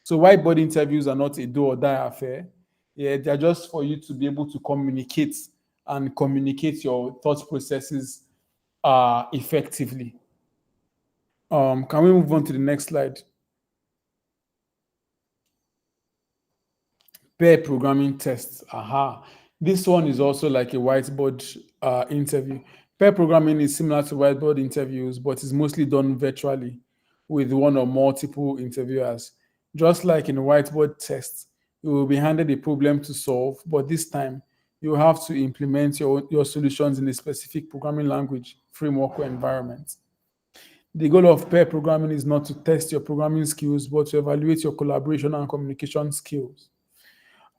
So whiteboard interviews are not a do or die affair. Yeah, they're just for you to be able to communicate your thought processes effectively. Can we move on to the next slide? pair programming tests. Aha. This one is also like a whiteboard interview. Pair programming is similar to whiteboard interviews, but is mostly done virtually with one or multiple interviewers. Just like in a whiteboard test, you will be handed a problem to solve, but this time you have to implement your solutions in a specific programming language, framework, or environment. The goal of pair programming is not to test your programming skills, but to evaluate your collaboration and communication skills.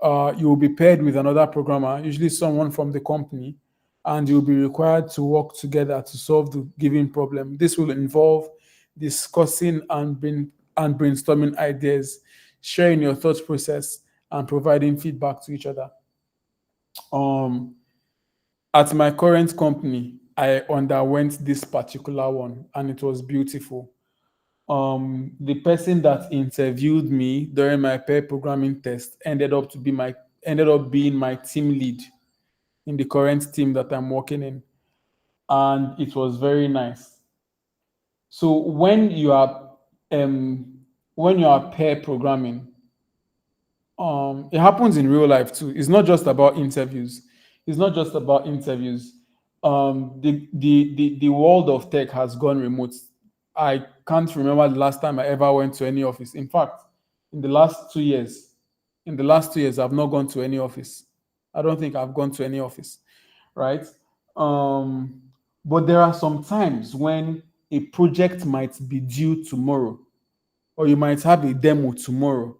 You will be paired with another programmer, usually someone from the company, and you'll be required to work together to solve the given problem. This will involve discussing and brainstorming ideas, sharing your thought process, and providing feedback to each other. Um, at my current company, I underwent this particular one, and it was beautiful. The person that interviewed me during my pair programming test ended up being my team lead in the current team that I'm working in, and it was very nice. So um when you are pair programming, it happens in real life too. It's not just about interviews. It's not just about interviews. The world of tech has gone remote. I can't remember the last time I ever went to any office. In fact, in the last 2 years, I've not gone to any office. I don't think I've gone to any office, right? Um, but there are some times when a project might be due tomorrow, or you might have a demo tomorrow,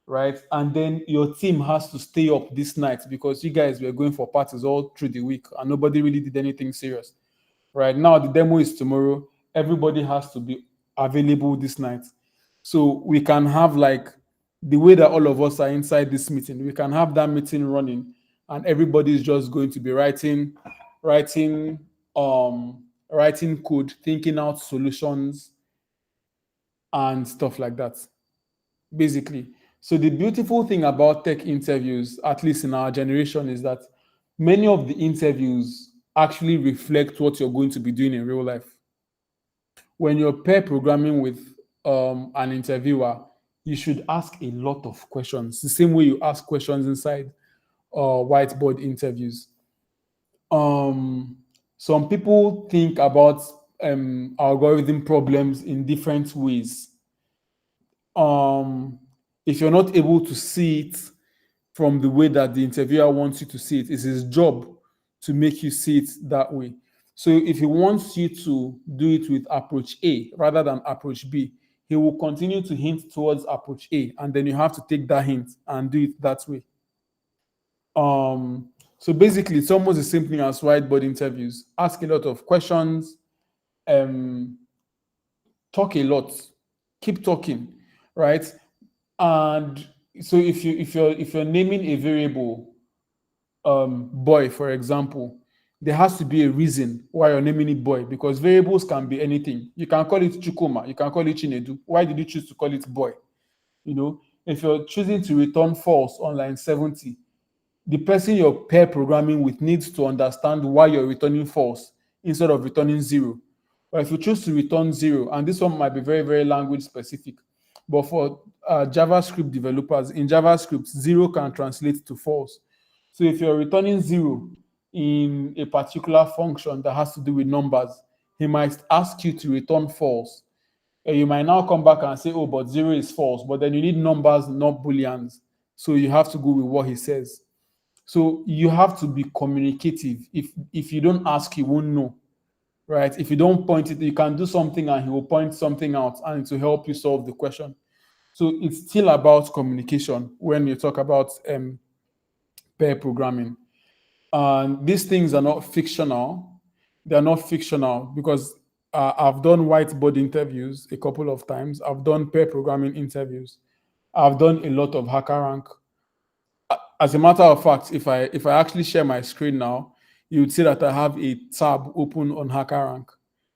right? And then your team has to stay up this night because you guys were going for parties all through the week and nobody really did anything serious. Right now, the demo is tomorrow. Everybody has to be available this night. So we can have like the way that all of us are inside this meeting, we can have that meeting running and everybody is just going to be writing, writing code, thinking out solutions and stuff like that, basically. So the beautiful thing about tech interviews, at least in our generation, is that many of the interviews actually reflect what you're going to be doing in real life. When you're pair programming with an interviewer, you should ask a lot of questions, the same way you ask questions inside whiteboard interviews. Um, some people think about algorithm problems in different ways. um if you're not able to see it from the way that the interviewer wants you to see it, it's his job to make you see it that way. So if he wants you to do it with approach A rather than approach B, he will continue to hint towards approach A, and then you have to take that hint and do it that way. So basically it's almost the same thing as whiteboard interviews. Ask a lot of questions, um talk a lot, keep talking, right? And so if you're naming a variable, boy, for example, there has to be a reason why you're naming it boy, because variables can be anything. You can call it Chukuma, you can call it Chinedu. Why did you choose to call it boy? If you're choosing to return false on line 70, the person you're pair programming with needs to understand why you're returning false instead of returning zero. But if you choose to return zero, and this one might be very, very language specific, but for JavaScript developers, in JavaScript, zero can translate to false. So if you're returning zero in a particular function that has to do with numbers, he might ask you to return false. And you might now come back and say, oh, but zero is false. But then you need numbers, not booleans. So you have to go with what he says. So you have to be communicative. If you don't ask, he won't know, right? If you don't point it, you can do something and he will point something out and to help you solve the question. So it's still about communication when you talk about pair programming. And these things are not fictional. They're not fictional because I've done whiteboard interviews a couple of times. I've done pair programming interviews. I've done a lot of HackerRank. As a matter of fact, if I actually share my screen now, you would see that I have a tab open on HackerRank.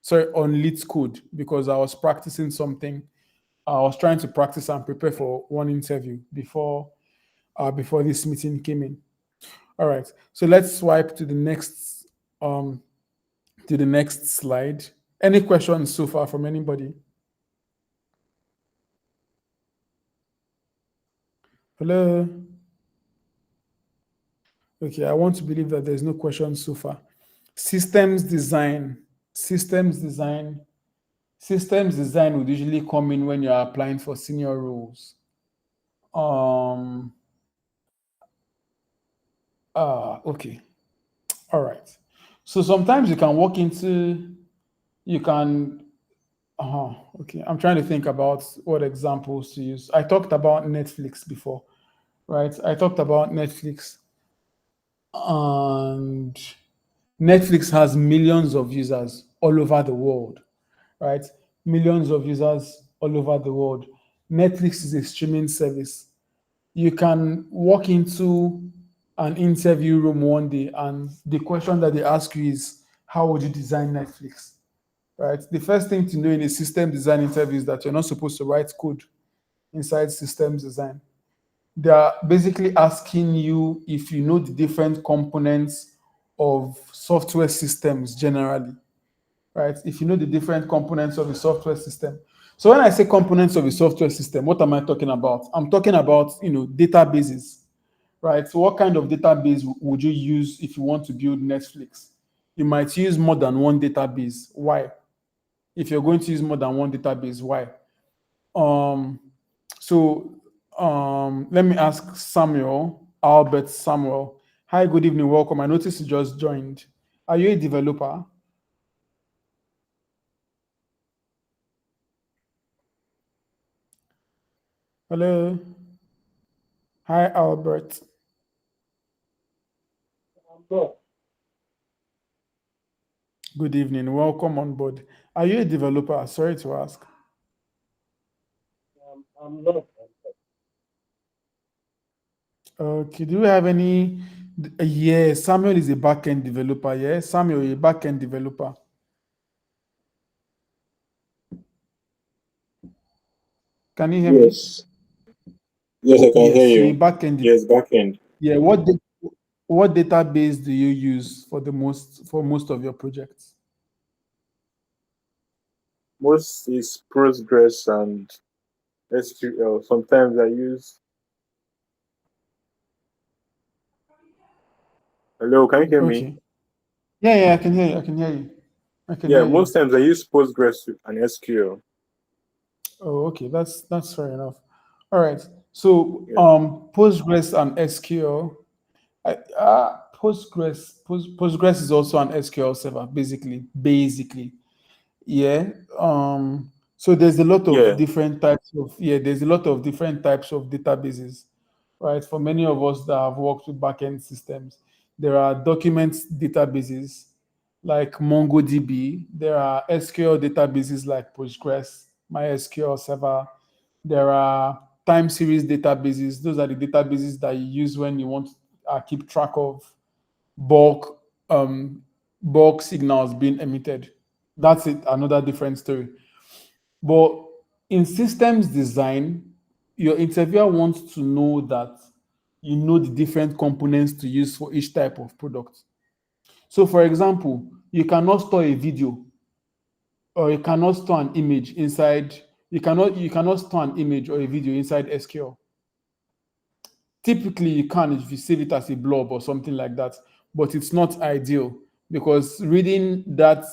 Sorry, on Lit Code, because I was practicing something. I was trying to practice and prepare for one interview before this meeting came in. All right, so let's swipe to the next slide. Any questions so far from anybody? Hello. Okay, I want to believe that there's no question so far. Systems design. Systems design. Systems design would usually come in when you're applying for senior roles. Um. Okay. All right. So sometimes you can walk into. You can. Okay. I'm trying to think about what examples to use. I talked about Netflix before, right? I talked about Netflix, and Netflix has millions of users all over the world, right? Millions of users all over the world. Netflix is a streaming service. You can walk into an interview room one day, and the question that they ask you is, how would you design Netflix? Right? The first thing to know in a system design interview is that you're not supposed to write code inside systems design. They are basically asking you if you know the different components of software systems generally, right? If you know the different components of a software system. So when I say components of a software system, what am I talking about? I'm talking about, databases, right? So what kind of database would you use if you want to build Netflix? You might use more than one database. Why? If you're going to use more than one database, why? Um, so let me ask Albert Samuel. Hi, good evening, welcome. I noticed you just joined. Are you a developer? Hello. Hi, Albert. Good evening. Welcome on board. Are you a developer? Sorry to ask. I'm not. Okay. Do you have any? Yeah, Samuel is a backend developer. Yeah, Samuel, a backend developer. Can you hear me? Yes. Yes, I can hear Yes, you're a you. backend. Yes, backend. Yeah. What database do you use for most of your projects? Most is Postgres and SQL. Sometimes I use. Hello, can you hear me? Okay. Yeah, yeah, I can hear you. I can hear you. I can Yeah, hear most you. times I use Postgres and SQL. Oh, okay. That's fair enough. All right. So Yeah. Postgres and SQL. Postgres is also an SQL server, basically. Yeah. So there's a lot of Yeah. different types of there's a lot of different types of databases, right? For many of us that have worked with backend systems, there are document databases like MongoDB. There are SQL databases like Postgres, MySQL server. There are time series databases. Those are the databases that you use when you want to keep track of bulk um, bulk signals being emitted. That's it, another different story. But in systems design, your interviewer wants to know that you know the different components to use for each type of product. So, for example, you cannot store a video or you cannot store an image inside. You cannot store an image or a video inside SQL. Typically, you can if you save it as a blob or something like that, but it's not ideal because reading that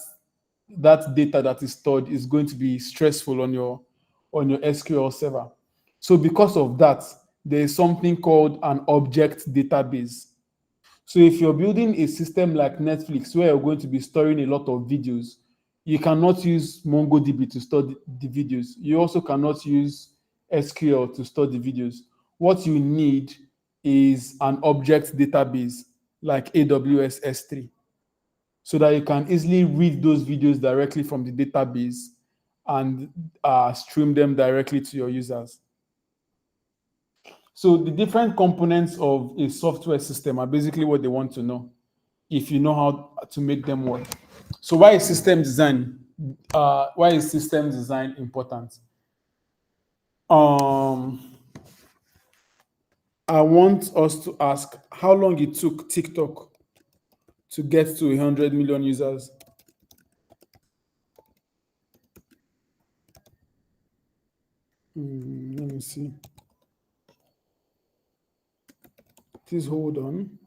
data that is stored is going to be stressful on your SQL server. So because of that, there is something called an object database. So if you're building a system like Netflix where you're going to be storing a lot of videos, you cannot use MongoDB to store the videos. You also cannot use SQL to store the videos. What you need is an object database like AWS S3 so that you can easily read those videos directly from the database and stream them directly to your users. So the different components of a software system are basically what they want to know if you know how to make them work. So why is system design? Why is system design important? Um, I want us to ask how long it took TikTok to get to 100 million users. Let me see. Please hold on.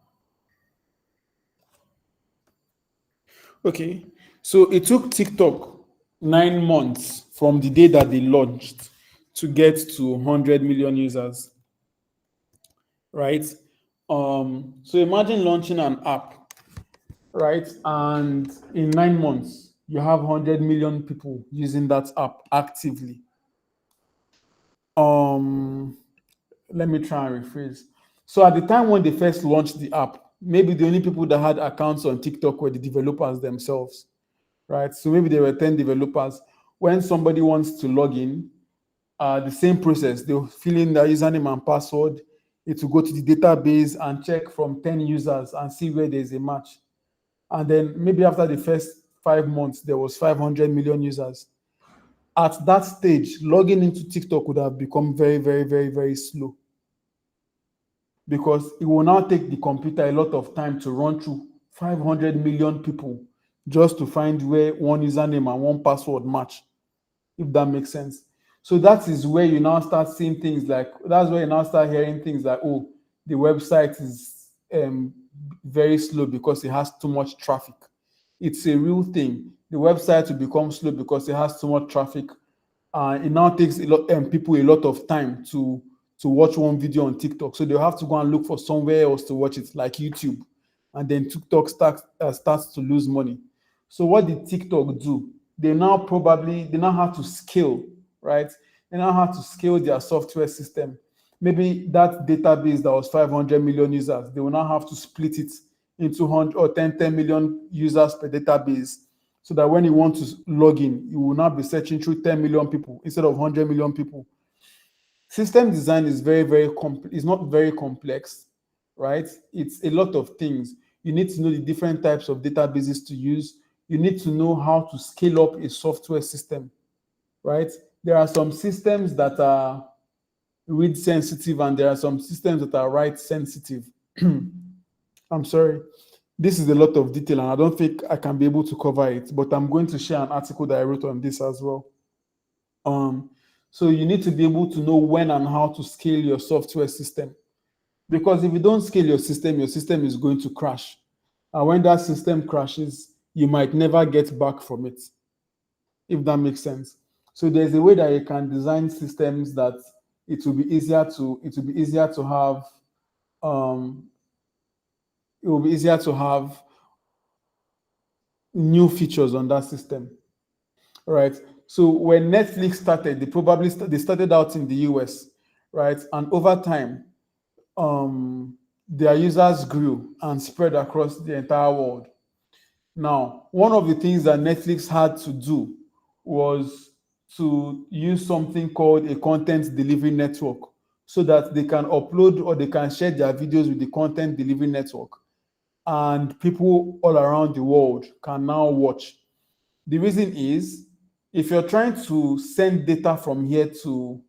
Okay. So it took TikTok 9 months from the day that they launched to get to 100 million users, right? So imagine launching an app, right? And in 9 months, you have 100 million people using that app actively. Um, Let me try and rephrase. So at the time when they first launched the app, maybe the only people that had accounts on TikTok were the developers themselves, right? So maybe there were 10 developers. When somebody wants to log in, the same process, they'll fill in their username and password. It will go to the database and check from 10 users and see where there's a match. And then maybe after the first 5 months, there was 500 million users. At that stage, logging into TikTok would have become very, very, very, very slow because it will now take the computer a lot of time to run through 500 million people just to find where one username and one password match, if that makes sense. So that is where you now start seeing things like, that's where you now start hearing things like, oh, the website is very slow because it has too much traffic. It's a real thing. The website will become slow because it has too much traffic. It now takes a lot people a lot of time to watch one video on TikTok. So they'll have to go and look for somewhere else to watch it, like YouTube. And then TikTok starts to lose money. So what did TikTok do? They now have to scale, right? They now have to scale their software system. Maybe that database that was 500 million users, they will now have to split it into 100 or 10 million users per database, so that when you want to log in, you will now be searching through 10 million people instead of 100 million people. System design is it's not very complex, right? It's a lot of things. You need to know the different types of databases to use. You need to know how to scale up a software system, right? There are some systems that are read sensitive and there are some systems that are write sensitive. I'm sorry. This is a lot of detail and I don't think I can be able to cover it, but I'm going to share an article that I wrote on this as well. So you need to be able to know when and how to scale your software system. Because if you don't scale your system is going to crash. And when that system crashes, you might never get back from it, if that makes sense. So there's a way that you can design systems that it will be easier to have um, it will be easier to have new features on that system. Right. So when Netflix started, they started out in the US, right? And over time, their users grew and spread across the entire world. Now, one of the things that Netflix had to do was to use something called a content delivery network so that they can upload or they can share their videos with the content delivery network. And people all around the world can now watch. The reason is if you're trying to send data from here to,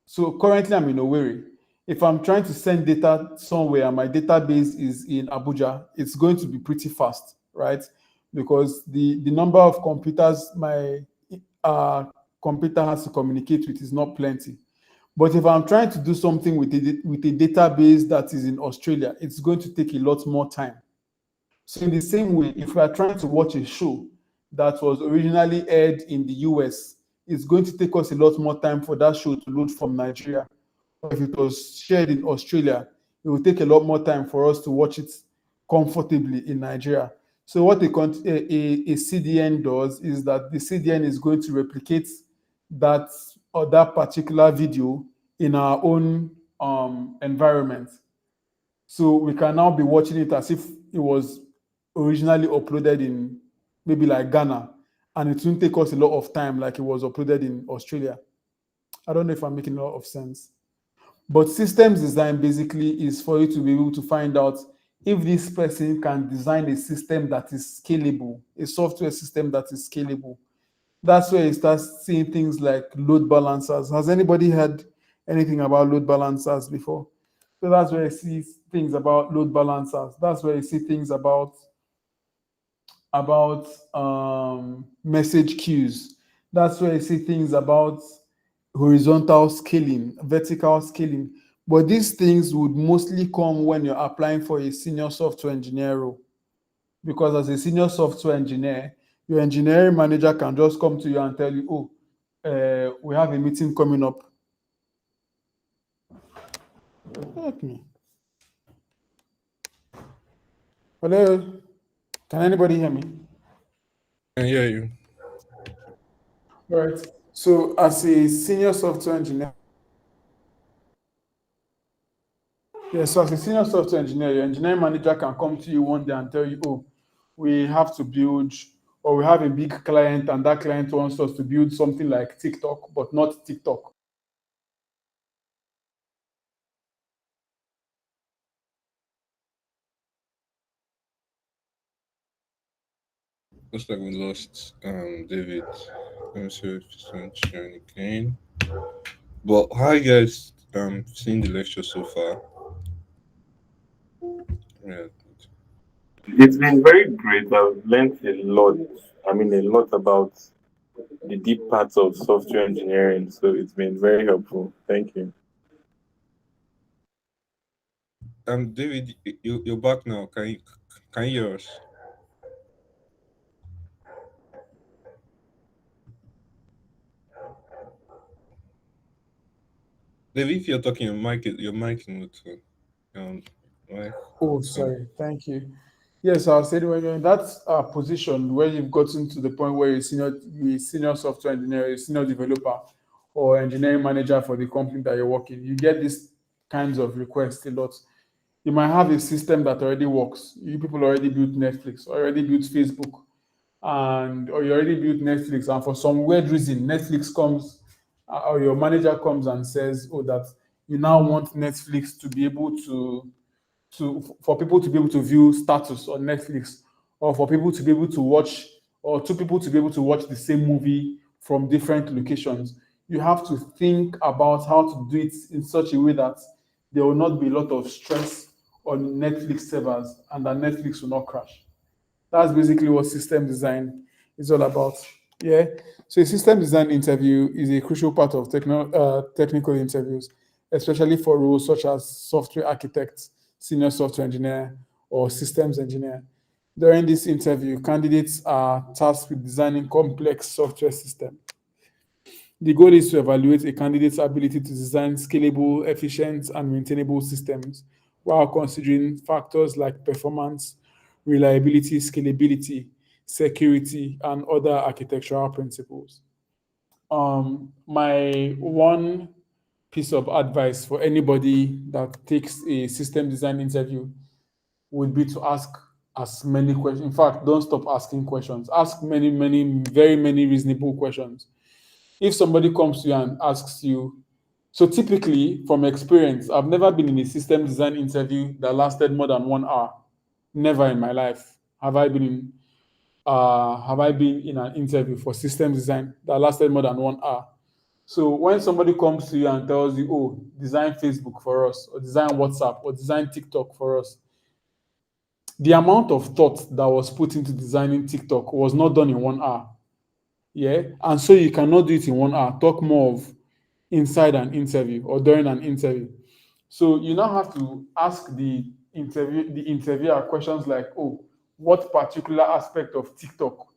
so currently I'm in Owerri. If I'm trying to send data somewhere and my database is in Abuja, it's going to be pretty fast, right? Because the number of computers my uh, computer has to communicate with is not plenty. But if I'm trying to do something with a database that is in Australia, it's going to take a lot more time. So in the same way, if we are trying to watch a show that was originally aired in the US, it's going to take us a lot more time for that show to load from Nigeria. Or if it was shared in Australia, it will take a lot more time for us to watch it comfortably in Nigeria. So what a CDN does is that the CDN is going to replicate that particular video in our own environment. So we can now be watching it as if it was originally uploaded in maybe like Ghana, and it won't take us a lot of time like it was uploaded in Australia. I don't know if I'm making a lot of sense. But systems design basically is for you to be able to find out if this person can design a system that is scalable, a software system that is scalable. That's where you start seeing things like load balancers. Has anybody heard anything about load balancers before? So that's where you see things about load balancers. That's where you see things about message queues. That's where you see things about horizontal scaling, vertical scaling. But these things would mostly come when you're applying for a senior software engineer role. because as a senior software engineer, your engineering manager can just come to you and tell you, oh, we have a meeting coming up. Help me. Hello? Can anybody hear me? I hear you. All right. So as a senior software engineer, yes, so as a senior software engineer, your engineering manager can come to you one day and tell you, oh, we have to build, or we have a big client, and that client wants us to build something like TikTok, but not TikTok. Looks like we lost David. Let me see if he's going to join again. But how you guys seen the lecture so far? Yeah. It's been very great. I've learned a lot. I mean, a lot about the deep parts of software engineering. So it's been very helpful. Thank you. David, you're back now. Can you hear us? David, if you're talking, your mic is mute. Um, mic Oh, on. sorry. Thank you. Yes, I was saying when you're in that position where you've gotten to the point where you're a senior software engineer, a senior developer, or engineering manager for the company that you're working, you get these kinds of requests a lot. You might have a system that already works. You people already built Netflix, already built Facebook, and or you already built Netflix, and for some weird reason, Netflix comes or your manager comes and says, "Oh, that you now want Netflix to be able to for people to be able to view status on Netflix, or for people to be able to watch, or two people to be able to watch the same movie from different locations." You have to think about how to do it in such a way that there will not be a lot of stress on Netflix servers and that Netflix will not crash. That's basically what system design is all about. Yeah. So a system design interview is a crucial part of technical interviews, especially for roles such as software architect, senior software engineer, or systems engineer. During this interview, candidates are tasked with designing complex software systems. The goal is to evaluate a candidate's ability to design scalable, efficient, and maintainable systems while considering factors like performance, reliability, scalability, security, and other architectural principles. My one piece of advice for anybody that takes a system design interview would be to ask as many questions. In fact, don't stop asking questions. Ask many, many, very many reasonable questions. If somebody comes to you and asks you, so typically from experience, I've never been in a system design interview that lasted more than 1 hour. Never in my life have I been in an interview for system design that lasted more than 1 hour. So when somebody comes to you and tells you, oh, design Facebook for us, or design WhatsApp, or design TikTok for us, the amount of thought that was put into designing TikTok was not done in 1 hour. Yeah. And so you cannot do it in 1 hour. Talk more of inside an interview or during an interview. So you now have to ask the interviewer questions like, oh, what particular aspect of TikTok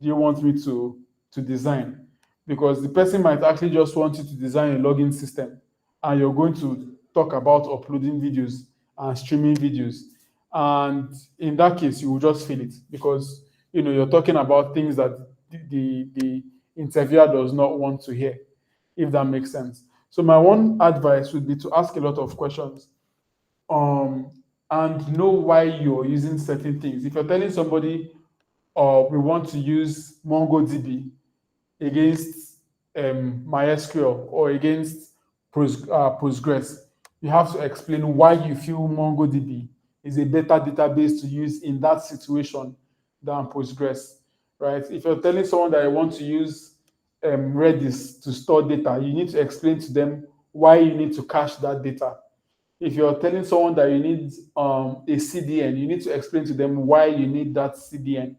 do you want me to design? Because the person might actually just want you to design a login system, and you're going to talk about uploading videos and streaming videos. And in that case, you will just feel it because you're talking about things that the interviewer does not want to hear, if that makes sense. So my one advice would be to ask a lot of questions, um, and know why you're using certain things. If you're telling somebody, we want to use MongoDB against MySQL or against Postgres, you have to explain why you feel MongoDB is a better database to use in that situation than Postgres, right? If you're telling someone that you want to use Redis to store data, you need to explain to them why you need to cache that data. If you're telling someone that you need a CDN, you need to explain to them why you need that CDN,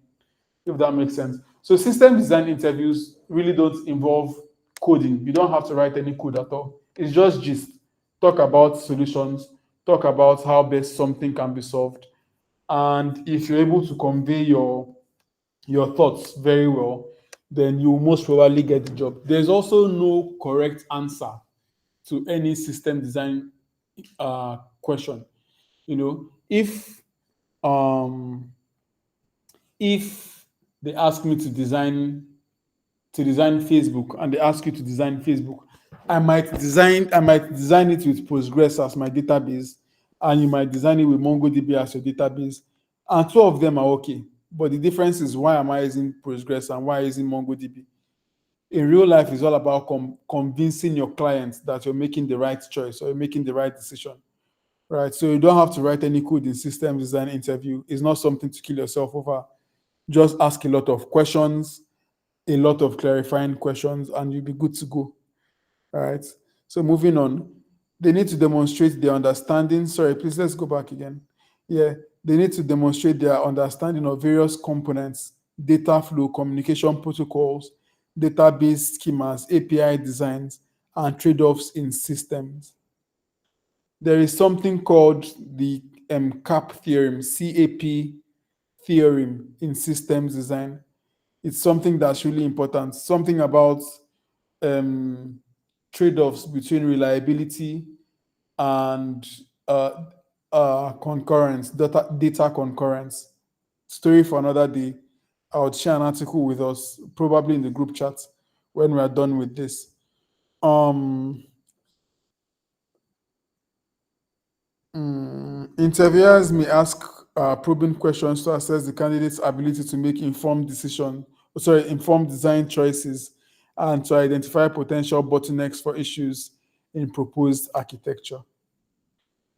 if that makes sense. So system design interviews really don't involve coding. You don't have to write any code at all. It's just talk about solutions, talk about how best something can be solved, And if you're able to convey your thoughts very well, then you will most probably get the job. There's also no correct answer to any system design question. You know, um, if they ask me to design Facebook and they ask you to design Facebook, I might design it with Postgres as my database, and you might design it with MongoDB as your database, and two of them are okay. But the difference is, why am I using Postgres and why using MongoDB? In real life, it's all about convincing your clients that you're making the right choice or you're making the right decision, right? So you don't have to write any code in system design interview. It's not something to kill yourself over. Just ask a lot of questions, a lot of clarifying questions, and you'll be good to go. All right. So moving on, they need to demonstrate their understanding. Sorry, please let's go back again. Yeah, they need to demonstrate their understanding of various components, data flow, communication protocols, database schemas, API designs, and trade-offs in systems. There is something called the CAP theorem, CAP theorem in systems design. It's something that's really important. Something about um, trade-offs between reliability and concurrence, data concurrence. Story for another day. I would share an article with us, probably in the group chat, when we are done with this. Um, Interviewers may ask probing questions to assess the candidate's ability to make informed design choices, and to identify potential bottlenecks for issues in proposed architecture.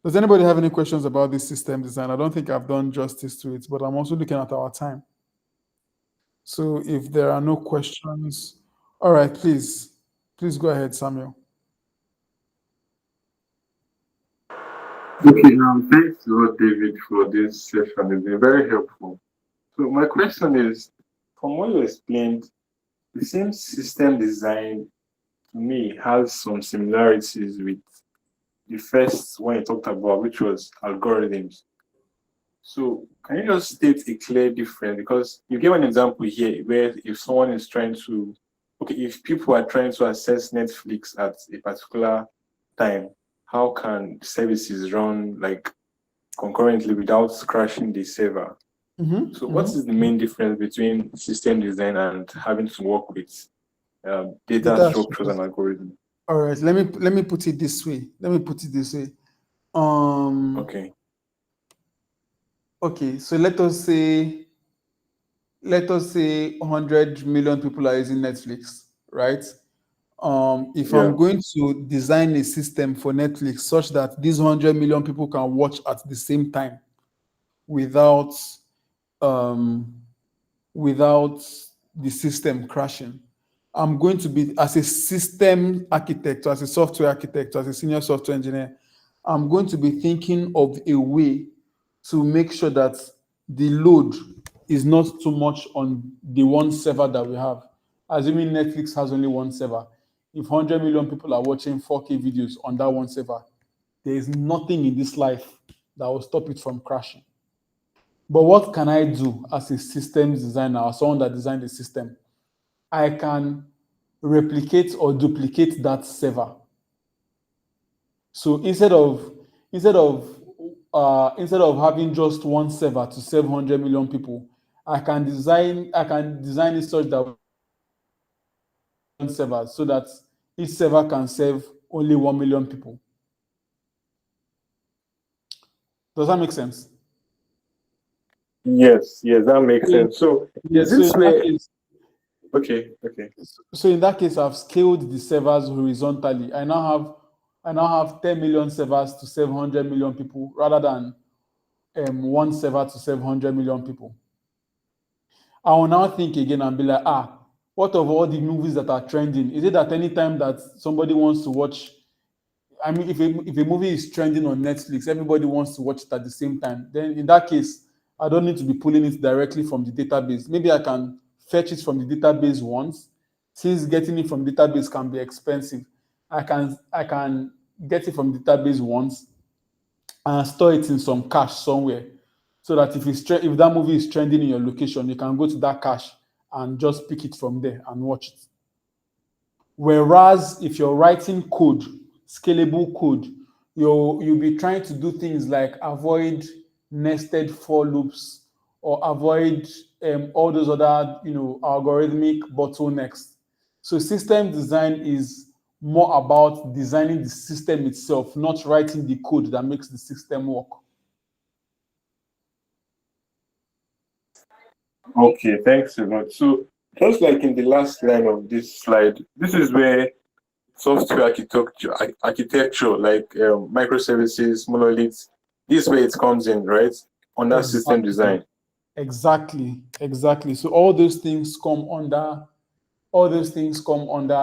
Does anybody have any questions about this system design? I don't think I've done justice to it, but I'm also looking at our time. So if there are no questions, all right, please go ahead, Samuel. Okay, thanks a lot, David, for this session. It's been very helpful. So my question is, from what you explained, the same system design to me has some similarities with the first one you talked about, which was algorithms. So can you just state a clear difference? Because you gave an example here where if someone is trying to, okay, if people are trying to access Netflix at a particular time, how can services run like concurrently without crashing the server? So what is the main difference between system design and having to work with data Data structures structures. and algorithms? All right, let me put it this way. Um, Okay. okay, so let us say 100 million people are using Netflix, right? If I'm Yeah. going to design a system for Netflix such that these 100 million people can watch at the same time without um, without the system crashing, I'm going to be, as a system architect, as a software architect, as a senior software engineer, I'm going to be thinking of a way to make sure that the load is not too much on the one server that we have. Assuming Netflix has only one server, if 100 million people are watching 4K videos on that one server, there is nothing in this life that will stop it from crashing. But what can I do as a systems designer or someone that designed the system? I can replicate or duplicate that server. So instead of having just one server to serve 100 million people, I can design it such that one server so that each server can serve only 1 million people. Does that make sense? Yes, yes, that makes So, sense. So yeah, is so this in that where case, okay, okay. So in that case, I've scaled the servers horizontally. I now have 10 million servers to serve 100 million people rather than one server to serve 100 million people. I will now think again and be like, what of all the movies that are trending? Is it that anytime that somebody wants to watch, I mean, if a movie is trending on Netflix, everybody wants to watch it at the same time. Then in that case, I don't need to be pulling it directly from the database. Maybe I can fetch it from the database once. Since getting it from database can be expensive, I can get it from database once and store it in some cache somewhere. so that if that movie is trending in your location, you can go to that cache and just pick it from there and watch it. Whereas if you're writing code, scalable code, you'll be trying to do things like avoid nested for loops or avoid all those other algorithmic bottlenecks. So system design is more about designing the system itself, not writing the code that makes the system work. Okay, thanks a lot. So, just like in the last line of this slide, this is where software architecture like microservices, monoliths, this is where it comes in, right? Under system Exactly. design. Exactly. So all those things come under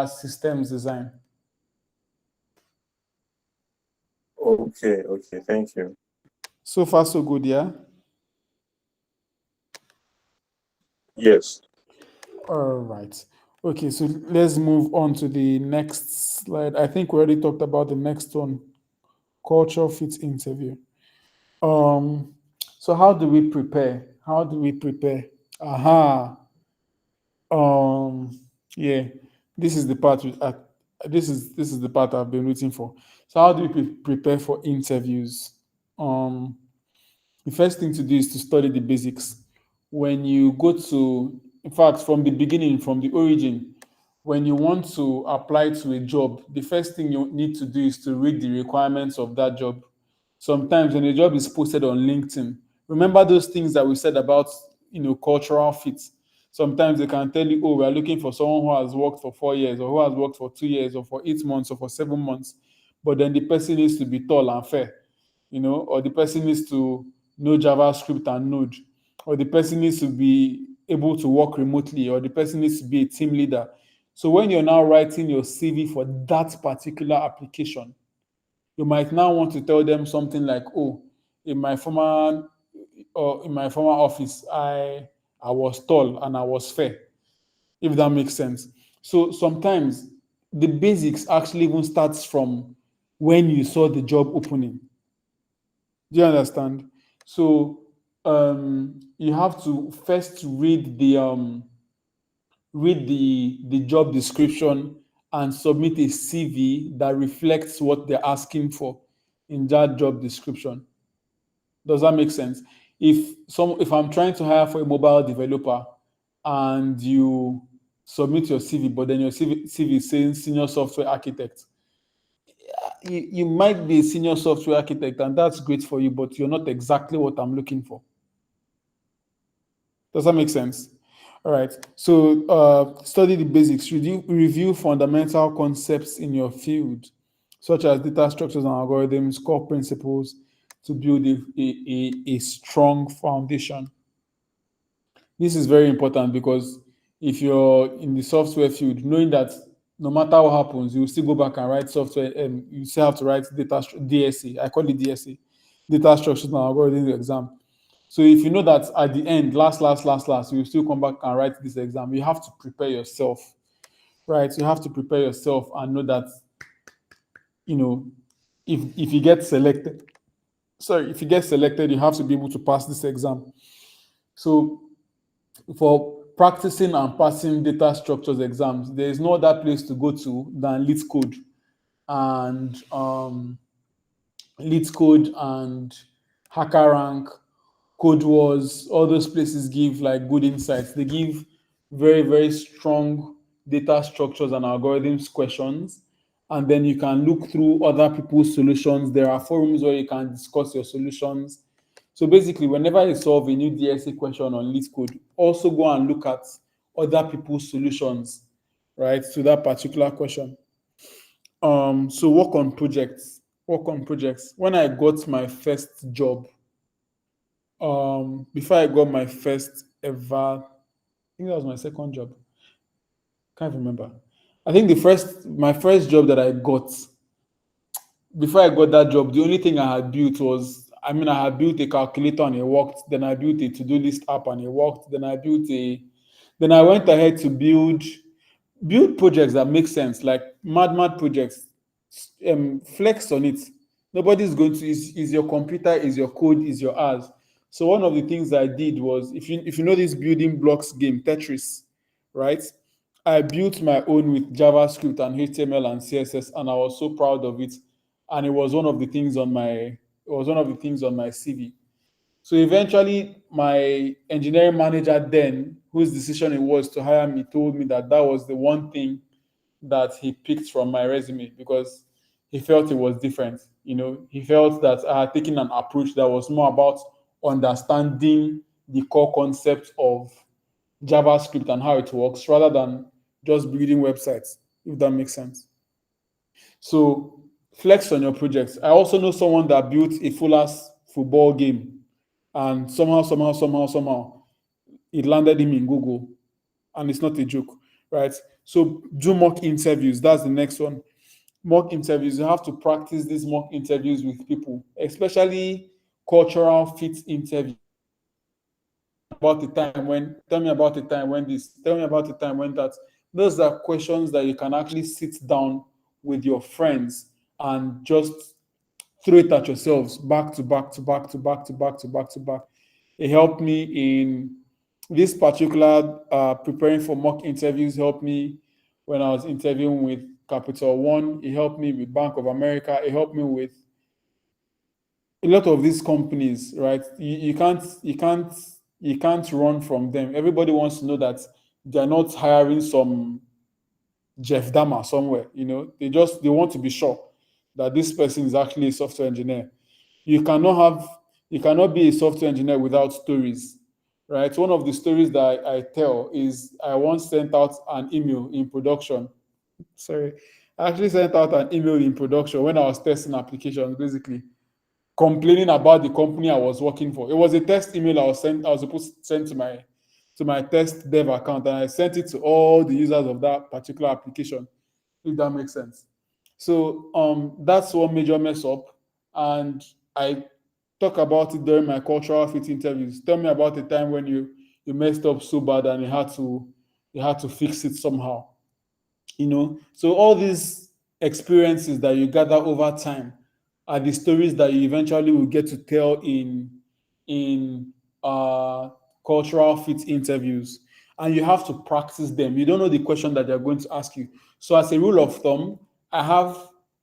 systems design. Okay, thank you. So far, so good, yeah? Yes. All right. Okay, so let's move on to the next slide. I think we already talked about the next one, culture fit interview. So how do we prepare? How do we prepare? Aha. Um, yeah, this is the part this is the part I've been waiting for. So how do we prepare for interviews? Um, the first thing to do is to study the basics. When you go to, in fact, from the beginning, from the origin, when you want to apply to a job, the first thing you need to do is to read the requirements of that job. Sometimes when a job is posted on LinkedIn, remember those things that we said about cultural fit. Sometimes they can tell you, oh, we are looking for someone who has worked for 4 years, or who has worked for 2 years, or for 8 months, or for 7 months. But then the person needs to be tall and fair, or the person needs to know JavaScript and Node, or the person needs to be able to work remotely, or the person needs to be a team leader. So when you're now writing your CV for that particular application, you might now want to tell them something like, "Oh, in my former office, I was tall and I was fair," if that makes sense. So sometimes the basics actually even starts from when you saw the job opening. Do you understand? So you have to first read the job description and submit a CV that reflects what they're asking for in that job description. Does that make sense? If I'm trying to hire for a mobile developer and you submit your CV, but then your CV is saying senior software architect, you might be a senior software architect, and that's great for you, but you're not exactly what I'm looking for. Does that make sense? All right. So study the basics. Review fundamental concepts in your field, such as data structures and algorithms, core principles, to build a strong foundation. This is very important because if you're in the software field, knowing that no matter what happens, you will still go back and write software, and you still have to write DSA. I call it DSA, data structures and algorithms exam. So if you know that at the end, last, you will still come back and write this exam, you have to prepare yourself, right? You have to prepare yourself and know that, if you get selected, you have to be able to pass this exam. So for practicing and passing data structures exams, there is no other place to go to than LeetCode and HackerRank, Code Wars. All those places give like good insights. They give very, very strong data structures and algorithms questions. And then you can look through other people's solutions. There are forums where you can discuss your solutions. So basically, whenever you solve a new DSA question on LeetCode, also go and look at other people's solutions, right, to that particular question. So work on projects. When I got my first job, before I got my first ever, I think that was my second job. Can't remember. I think my first job that I got, before I got that job, the only thing I had built was, I had built a calculator and it worked. Then I built a to-do list app and it worked. Then I went ahead to build projects that make sense, like mad projects. Flex on it. Nobody's going to, is your computer, is your code, is your hours. So one of the things I did was, if you know this building blocks game, Tetris, right? I built my own with JavaScript and HTML and CSS, and I was so proud of it. And it was one of the things on my CV. So eventually, my engineering manager then, whose decision it was to hire me, told me that that was the one thing that he picked from my resume because he felt it was different. He felt that I had taken an approach that was more about understanding the core concept of JavaScript and how it works rather than just building websites, if that makes sense. So flex on your projects. I also know someone that built a full ass football game, and somehow it landed him in Google, and it's not a joke, right? So do mock interviews. That's the next one. Mock interviews. You have to practice these mock interviews with people, especially cultural fit interviews. About the time when, tell me about the time when this, tell me about the time when that. Those are questions that you can actually sit down with your friends and just throw it at yourselves back to back to back to back to back to back to back. It helped me in this particular preparing for mock interviews, helped me when I was interviewing with Capital One. It helped me with Bank of America. It helped me with a lot of these companies, right? You can't run from them. Everybody wants to know that they're not hiring some Jeff Dahmer somewhere. They want to be sure that this person is actually a software engineer. You cannot have you cannot be a software engineer without stories, right? One of the stories that I tell is I once sent out an email in production. Sorry, I actually sent out an email in production when I was testing applications, basically complaining about the company I was working for. It was a test email I was supposed to send to my test dev account, and I sent it to all the users of that particular application, if that makes sense. So that's one major mess up, and I talk about it during my cultural fit interviews. Tell me about the time when you messed up so bad and you had to fix it somehow. So all these experiences that you gather over time are the stories that you eventually will get to tell in cultural fit interviews, and you have to practice them. You don't know the question that they're going to ask you. So as a rule of thumb, I have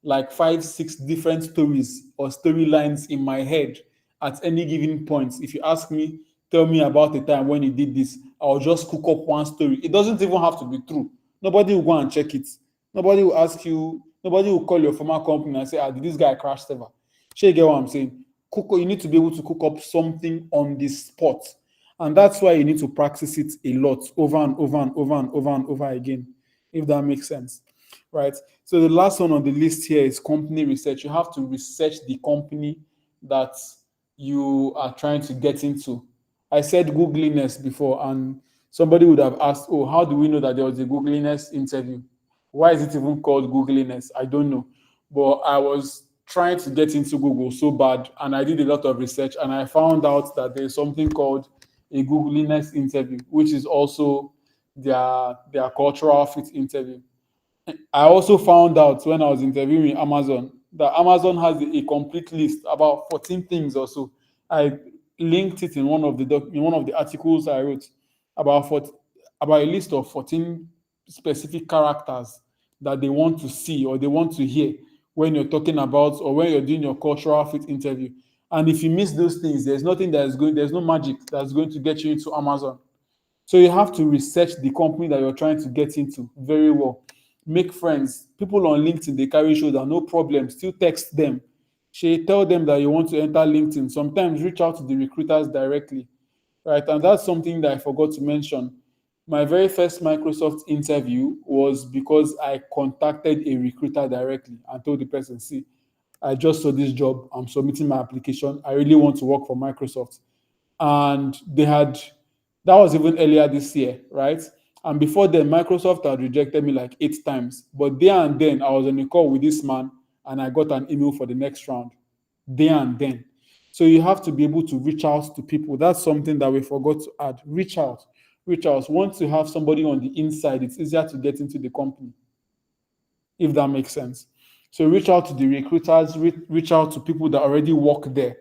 like 5 6 different stories or storylines in my head at any given point. If you ask me, tell me about the time when you did this, I'll just cook up one story. It doesn't even have to be true. Nobody will go and check it. Nobody will call your former company and say, did this guy crash server? Sure, you get what I'm saying? You need to be able to cook up something on the spot. And that's why you need to practice it a lot over and over and over and over and over again, if that makes sense. Right. So the last one on the list here is company research. You have to research the company that you are trying to get into. I said googliness before, and somebody would have asked, oh, how do we know that there was a googliness interview? Why is it even called googliness? I don't know. But I was trying to get into Google so bad, and I did a lot of research, and I found out that there's something called a googliness interview, which is also their cultural fit interview. I also found out when I was interviewing Amazon that Amazon has a complete list about 14 things or so. I linked it in one of the articles I wrote about about a list of 14 specific characters that they want to see or they want to hear when you're talking about or when you're doing your cultural fit interview. And if you miss those things, there's no magic that's going to get you into Amazon. So you have to research the company that you're trying to get into very well. Make friends. People on LinkedIn, they carry shoulder, no problem. Still text them. Tell them that you want to enter LinkedIn. Sometimes reach out to the recruiters directly, right? And that's something that I forgot to mention. My very first Microsoft interview was because I contacted a recruiter directly and told the person, see, I just saw this job. I'm submitting my application. I really want to work for Microsoft. And that was even earlier this year, right? And before then, Microsoft had rejected me like 8 times. But there and then, I was on a call with this man and I got an email for the next round. There and then. So you have to be able to reach out to people. That's something that we forgot to add. Reach out. Reach out. Once you have somebody on the inside, it's easier to get into the company, if that makes sense. So reach out to the recruiters, reach out to people that already work there,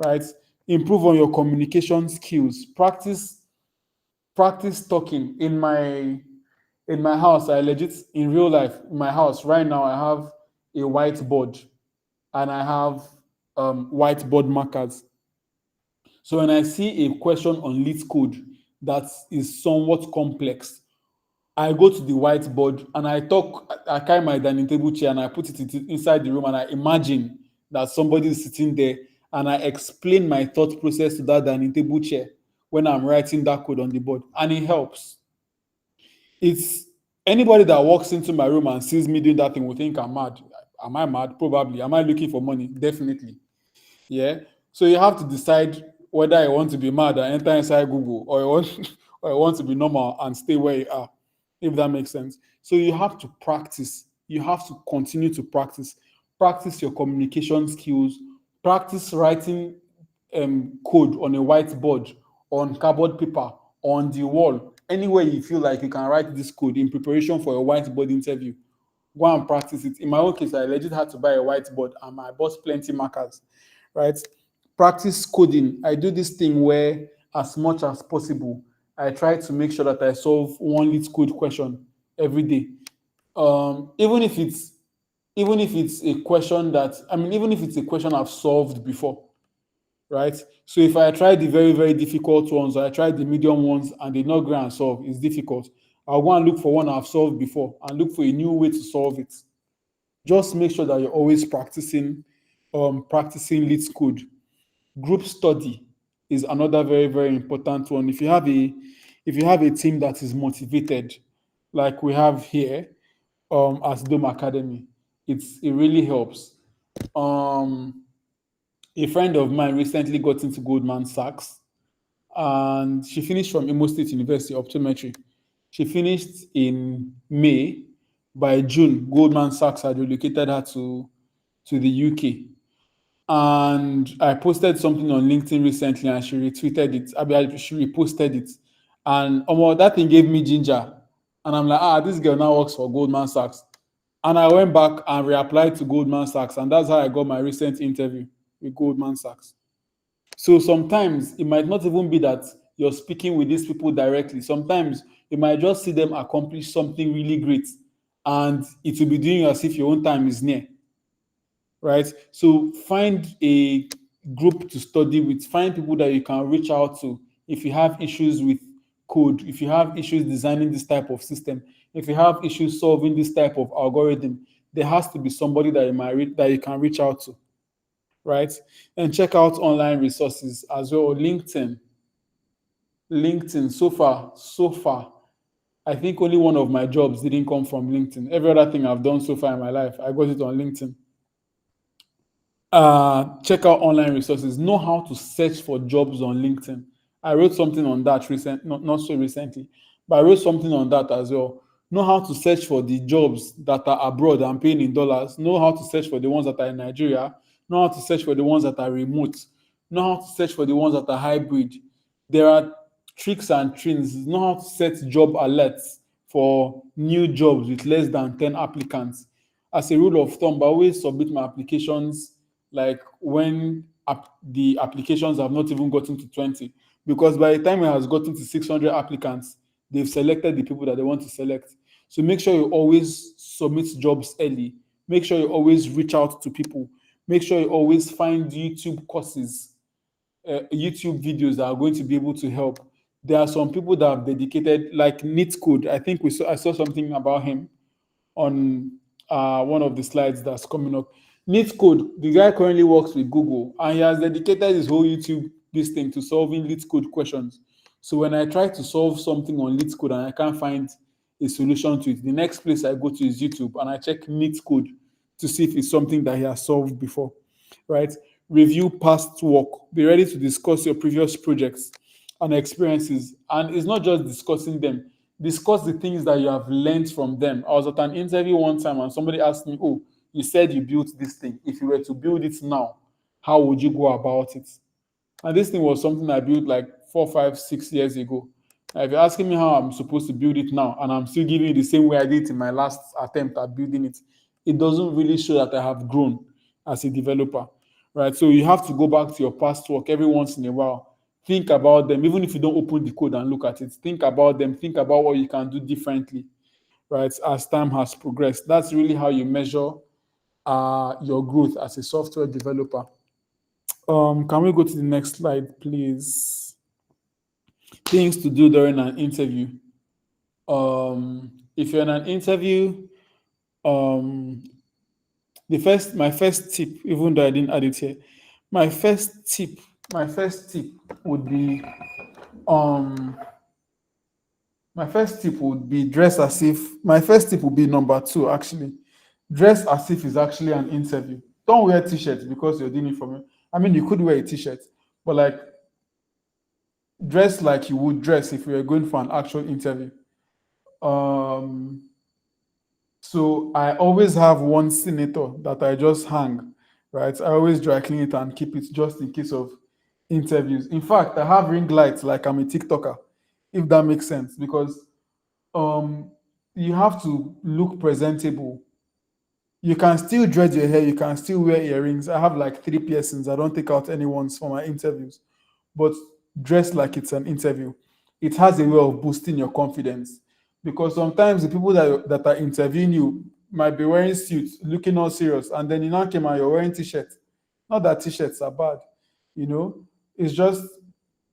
right? Improve on your communication skills. Practice talking. In my house, I legit in real life, in my house right now, I have a whiteboard and I have whiteboard markers. So when I see a question on lit code that is somewhat complex, I go to the whiteboard and I talk, I carry my dining table chair and I put it inside the room and I imagine that somebody is sitting there and I explain my thought process to that dining table chair when I'm writing that code on the board. And it helps. It's anybody that walks into my room and sees me doing that thing will think I'm mad. Am I mad? Probably. Am I looking for money? Definitely. Yeah. So you have to decide whether I want to be mad and enter inside Google, or I want or I want to be normal and stay where you are, if that makes sense. So you have to practice. You have to continue to practice. Practice your communication skills. Practice writing code on a whiteboard, on cardboard paper, on the wall, anywhere you feel like you can write this code in preparation for a whiteboard interview. Go and practice it. In my own case, I legit had to buy a whiteboard and I bought plenty markers, right? Practice coding. I do this thing where, as much as possible, I try to make sure that I solve one lit code question every day. Even if it's a question even if it's a question I've solved before, right? So if I try the very, very difficult ones, or I try the medium ones and they not go and solve, it's difficult. I'll go and look for one I've solved before and look for a new way to solve it. Just make sure that you're always practicing lit code. Group study is another very, very important one. If you have a team that is motivated, like we have here at Dome Academy, it really helps. Um, a friend of mine recently got into Goldman Sachs, and she finished from Imo State University optometry. She finished in May. By June, Goldman Sachs had relocated her to the UK. And I posted something on LinkedIn recently, and she retweeted it. She reposted it, and that thing gave me ginger. And I'm like, this girl now works for Goldman Sachs. And I went back and reapplied to Goldman Sachs, and that's how I got my recent interview with Goldman Sachs. So sometimes it might not even be that you're speaking with these people directly. Sometimes you might just see them accomplish something really great, and it will be doing as if your own time is near, right? So find a group to study with, find people that you can reach out to if you have issues with code, if you have issues designing this type of system, if you have issues solving this type of algorithm. There has to be somebody that that you can reach out to, right? And check out online resources as well. LinkedIn, so far, I think only one of my jobs didn't come from LinkedIn. Every other thing I've done so far in my life, I got it on LinkedIn. Check out online resources. Know how to search for jobs on LinkedIn. I wrote something on that not so recently, but I wrote something on that as well. Know how to search for the jobs that are abroad and paying in dollars. Know how to search for the ones that are in Nigeria. Know how to search for the ones that are remote. Know how to search for the ones that are hybrid. There are tricks and trends. Know how to set job alerts for new jobs with less than 10 applicants. As a rule of thumb, I always submit my applications like when the applications have not even gotten to 20, because by the time it has gotten to 600 applicants, they've selected the people that they want to select. So make sure you always submit jobs early. Make sure you always reach out to people. Make sure you always find YouTube courses, YouTube videos that are going to be able to help. There are some people that have dedicated, like Neat Code. I think I saw something about him on one of the slides that's coming up. Neat Code, the guy currently works with Google, and he has dedicated his whole YouTube this thing to solving Lit Code questions. So when I try to solve something on Lit Code and I can't find a solution to it, the next place I go to is YouTube and I check Neat Code to see if it's something that he has solved before, right? Review past work. Be ready to discuss your previous projects and experiences. And it's not just discussing them, discuss the things that you have learned from them. I was at an interview one time and somebody asked me, "Oh, you said you built this thing. If you were to build it now, how would you go about it?" And this thing was something I built like 4, 5, 6 years ago. Now, if you're asking me how I'm supposed to build it now, and I'm still giving it the same way I did in my last attempt at building it, it doesn't really show that I have grown as a developer, right? So you have to go back to your past work every once in a while. Think about them, even if you don't open the code and look at it. Think about them. Think about what you can do differently, right? As time has progressed, that's really how you measure your growth as a software developer. Can we go to the next slide, please? Things to do during an interview. If you're in an interview, um, my first tip, even though I didn't add it here, my first tip, my first tip would be, um, my first tip would be dress as if. My first tip would be number two, actually. Dress as if it's actually an interview. Don't wear t-shirts because you're doing it for me. I mean, you could wear a t-shirt, but like dress like you would dress if you were going for an actual interview. Um, So I always have one senator that I just hang, right? I always dry clean it and keep it just in case of interviews. In fact, I have ring lights like I'm a TikToker, if that makes sense, because um you have to look presentable. You can still dread your hair, you can still wear earrings. I have like three piercings. I don't take out anyone's for my interviews, but dress like it's an interview. It has a way of boosting your confidence because sometimes the people that are interviewing you might be wearing suits, looking all serious, and then you now came out, you're wearing t-shirt. Not that t-shirts are bad, you know. It's just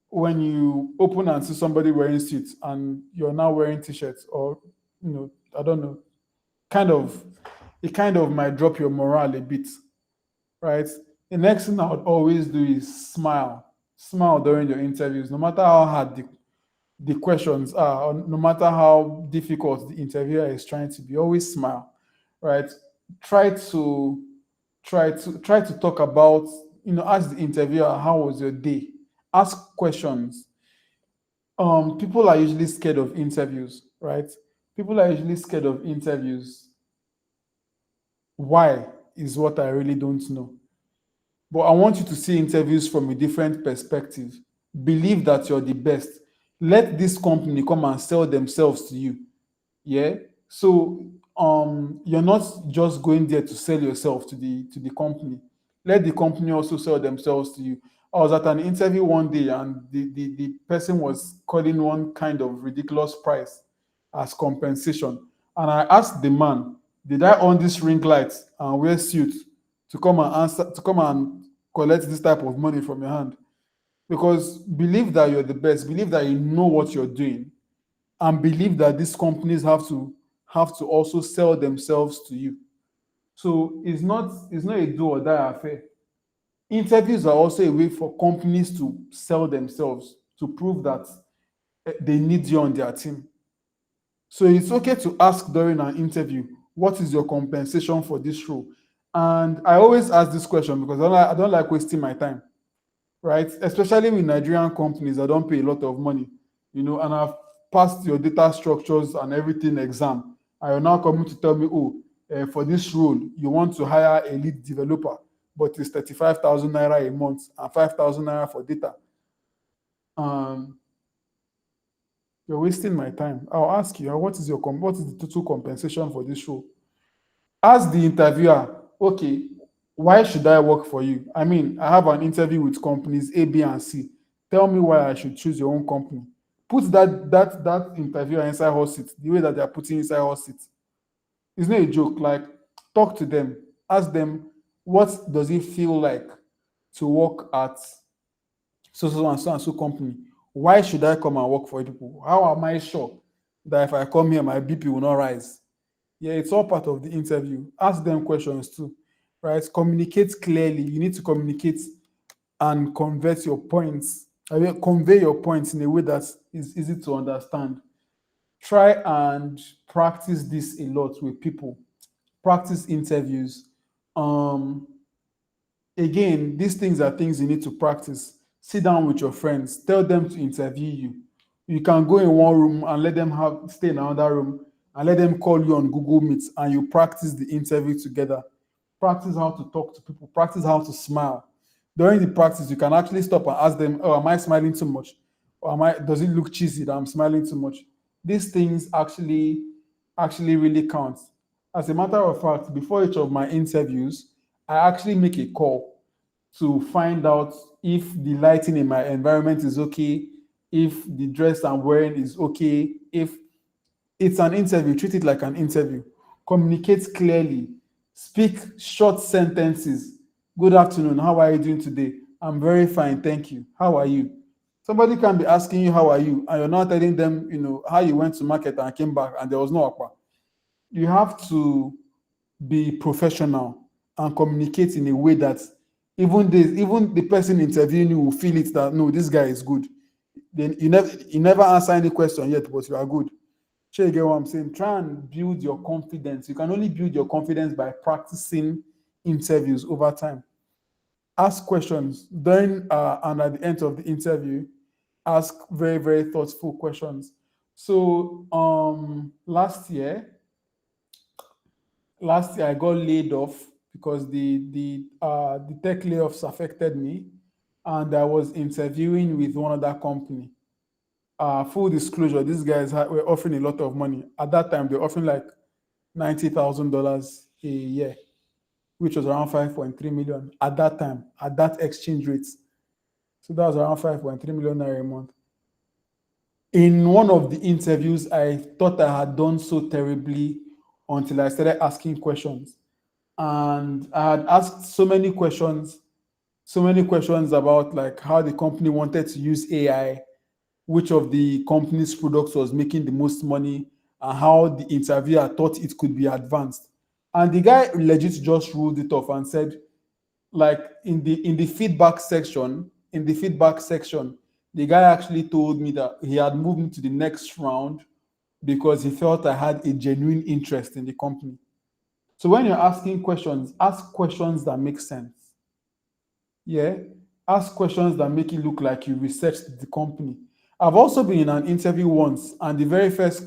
when you open and see somebody wearing suits and you're now wearing t-shirts, or I don't know, kind of it kind of might drop your morale a bit, right? The next thing I would always do is smile. Smile during your interviews, no matter how hard the questions are, or no matter how difficult the interviewer is trying to be, always smile, right? Try to try to talk about, ask the interviewer, how was your day? Ask questions. People are usually scared of interviews, right? People are usually scared of interviews. Why is what I really don't know. But I want you to see interviews from a different perspective. Believe that you're the best. Let this company come and sell themselves to you. Yeah. So you're not just going there to sell yourself to the company. Let the company also sell themselves to you. I was at an interview one day and the person was calling one kind of ridiculous price as compensation. And I asked the man, did I own this ring light and wear suit to come and answer to come and collect this type of money from your hand? Because believe that you're the best, believe that you know what you're doing, and believe that these companies have to also sell themselves to you. So it's not a do or die affair. Interviews are also a way for companies to sell themselves to prove that they need you on their team. So it's okay to ask during an interview, what is your compensation for this role? And I always ask this question because I don't like wasting my time, right? Especially with Nigerian companies that don't pay a lot of money, and I've passed your data structures and everything exam. And you're now coming to tell me, oh, for this role, you want to hire a lead developer, but it's 35,000 naira a month and 5,000 naira for data. Um, you're wasting my time. I'll ask you, what is the total compensation for this role? Ask the interviewer, okay, why should I work for you? I mean, I have an interview with companies A, B, and C. Tell me why I should choose your own company. Put that interviewer inside hot seat, the way that they are putting inside hot seat. It's not a joke. Like, talk to them, ask them, what does it feel like to work at so and so company? Why should I come and work for you people? How am I sure that if I come here, my BP will not rise? Yeah, it's all part of the interview. Ask them questions too, right? Communicate clearly. You need to communicate and convey your points in a way that is easy to understand. Try and practice this a lot with people. Practice interviews. Um, Again, these things are things you need to practice. Sit down with your friends, tell them to interview you. You can go in one room and let them stay in another room and let them call you on Google Meet and you practice the interview together. Practice how to talk to people, practice how to smile. During the practice, you can actually stop and ask them, oh, am I smiling too much? Or does it look cheesy that I'm smiling too much? These things actually really count. As a matter of fact, before each of my interviews, I actually make a call to find out if the lighting in my environment is okay, if the dress I'm wearing is okay, if it's an interview, treat it like an interview. Communicate clearly. Speak short sentences. Good afternoon. How are you doing today? I'm very fine. Thank you. How are you? Somebody can be asking you, how are you? And you're not telling them, how you went to market and came back and there was no aqua. You have to be professional and communicate in a way that even the person interviewing you will feel it that no, this guy is good. Then you never answer any question yet, but you are good. Sure, you get what I'm saying? Try and build your confidence. You can only build your confidence by practicing interviews over time. Ask questions during and at the end of the interview. Ask very, very thoughtful questions. So last year I got laid off because the tech layoffs affected me, and I was interviewing with one other company. Full disclosure, these guys were offering a lot of money. At that time, they were offering like $90,000 a year, which was around 5.3 million at that time, at that exchange rate. So that was around 5.3 million naira a month. In one of the interviews, I thought I had done so terribly until I started asking questions. And I had asked so many questions about like how the company wanted to use AI, which of the company's products was making the most money, and how the interviewer thought it could be advanced. And the guy legit just ruled it off and said, like in the feedback section, the guy actually told me that he had moved me to the next round because he felt I had a genuine interest in the company. So when you're asking questions, ask questions that make sense. Yeah. Ask questions that make it look like you researched the company. I've also been in an interview once, and the very first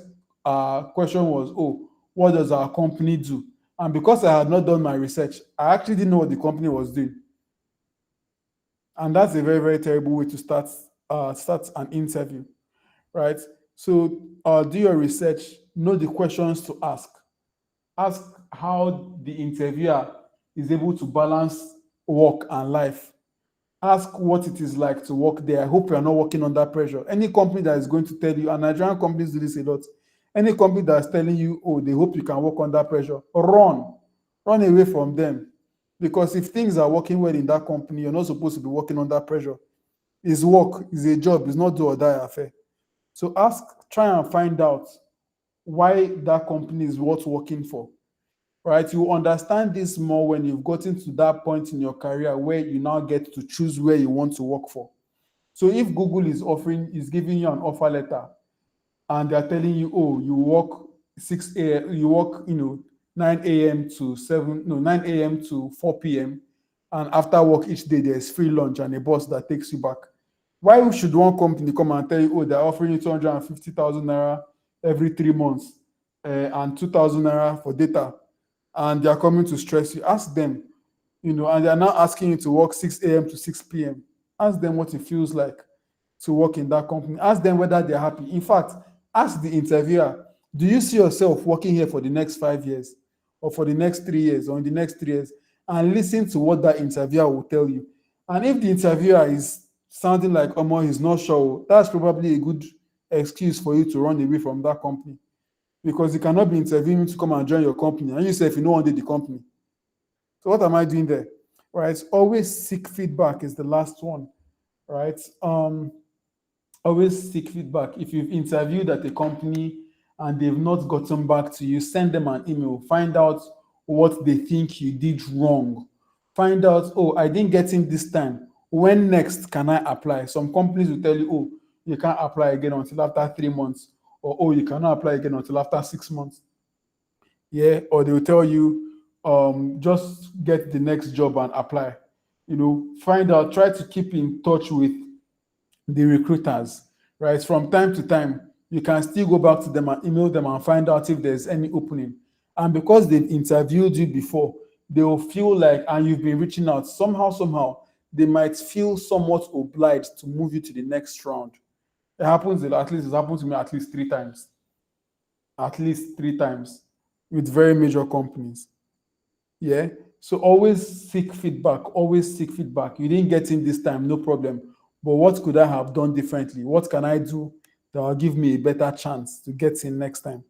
question was, oh, what does our company do? And because I had not done my research, I actually didn't know what the company was doing. And that's a very, very terrible way to start an interview, right? So do your research, know the questions to ask. Ask how the interviewer is able to balance work and life. Ask what it is like to work there. I hope you are not working under pressure. Any company that is going to tell you, and Nigerian companies do this a lot, any company that's telling you, oh, they hope you can work under pressure, run away from them. Because if things are working well in that company, you're not supposed to be working under pressure. It's work, it's a job, it's not do or die affair. So try and find out why that company is worth working for, right? You understand this more when you've gotten to that point in your career where you now get to choose where you want to work for. So if Google is giving you an offer letter and they're telling you, oh, you work 6 a.m., you work, 9 a.m. to 7, no, 9 a.m. to 4 p.m. And after work each day, there's free lunch and a bus that takes you back. Why should one company come and tell you, oh, they're offering you 250,000 naira every 3 months and 2,000 naira for data, and they're coming to stress you? Ask them, and they're now asking you to work 6 a.m. to 6 p.m. Ask them what it feels like to work in that company. Ask them whether they're happy. In fact, ask the interviewer, do you see yourself working here for the next 5 years or for the next 3 years or in the next 3 years? And listen to what that interviewer will tell you. And if the interviewer is sounding like Omo, he's not sure, that's probably a good excuse for you to run away from that company, because you cannot be interviewing to come and join your company and you say if you know one day the company. So what am I doing there? Right? Always seek feedback is the last one. Right? Always seek feedback. If you've interviewed at a company and they've not gotten back to you, send them an email. Find out what they think you did wrong. Find out, oh, I didn't get in this time. When next can I apply? Some companies will tell you, oh, you can't apply again until after 3 months, or oh, you cannot apply again until after 6 months. Yeah, or they will tell you, just get the next job and apply. Find out, try to keep in touch with the recruiters, right? From time to time, you can still go back to them and email them and find out if there's any opening. And because they've interviewed you before, they will feel like, and you've been reaching out, somehow, they might feel somewhat obliged to move you to the next round. It happens, at least it's happened to me at least 3 times. At least 3 times with very major companies. Yeah. So always seek feedback. Always seek feedback. You didn't get in this time, no problem. But what could I have done differently? What can I do that will give me a better chance to get in next time?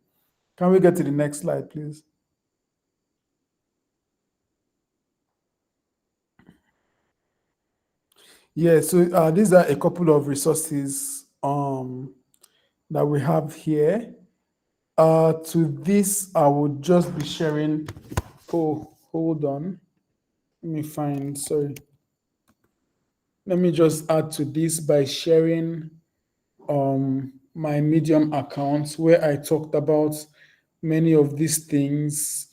Can we get to the next slide, please? Yeah, so these are a couple of resources that we have here. To this, I would just be sharing. Oh, hold on. Let me find, sorry. Let me just add to this by sharing my Medium account where I talked about many of these things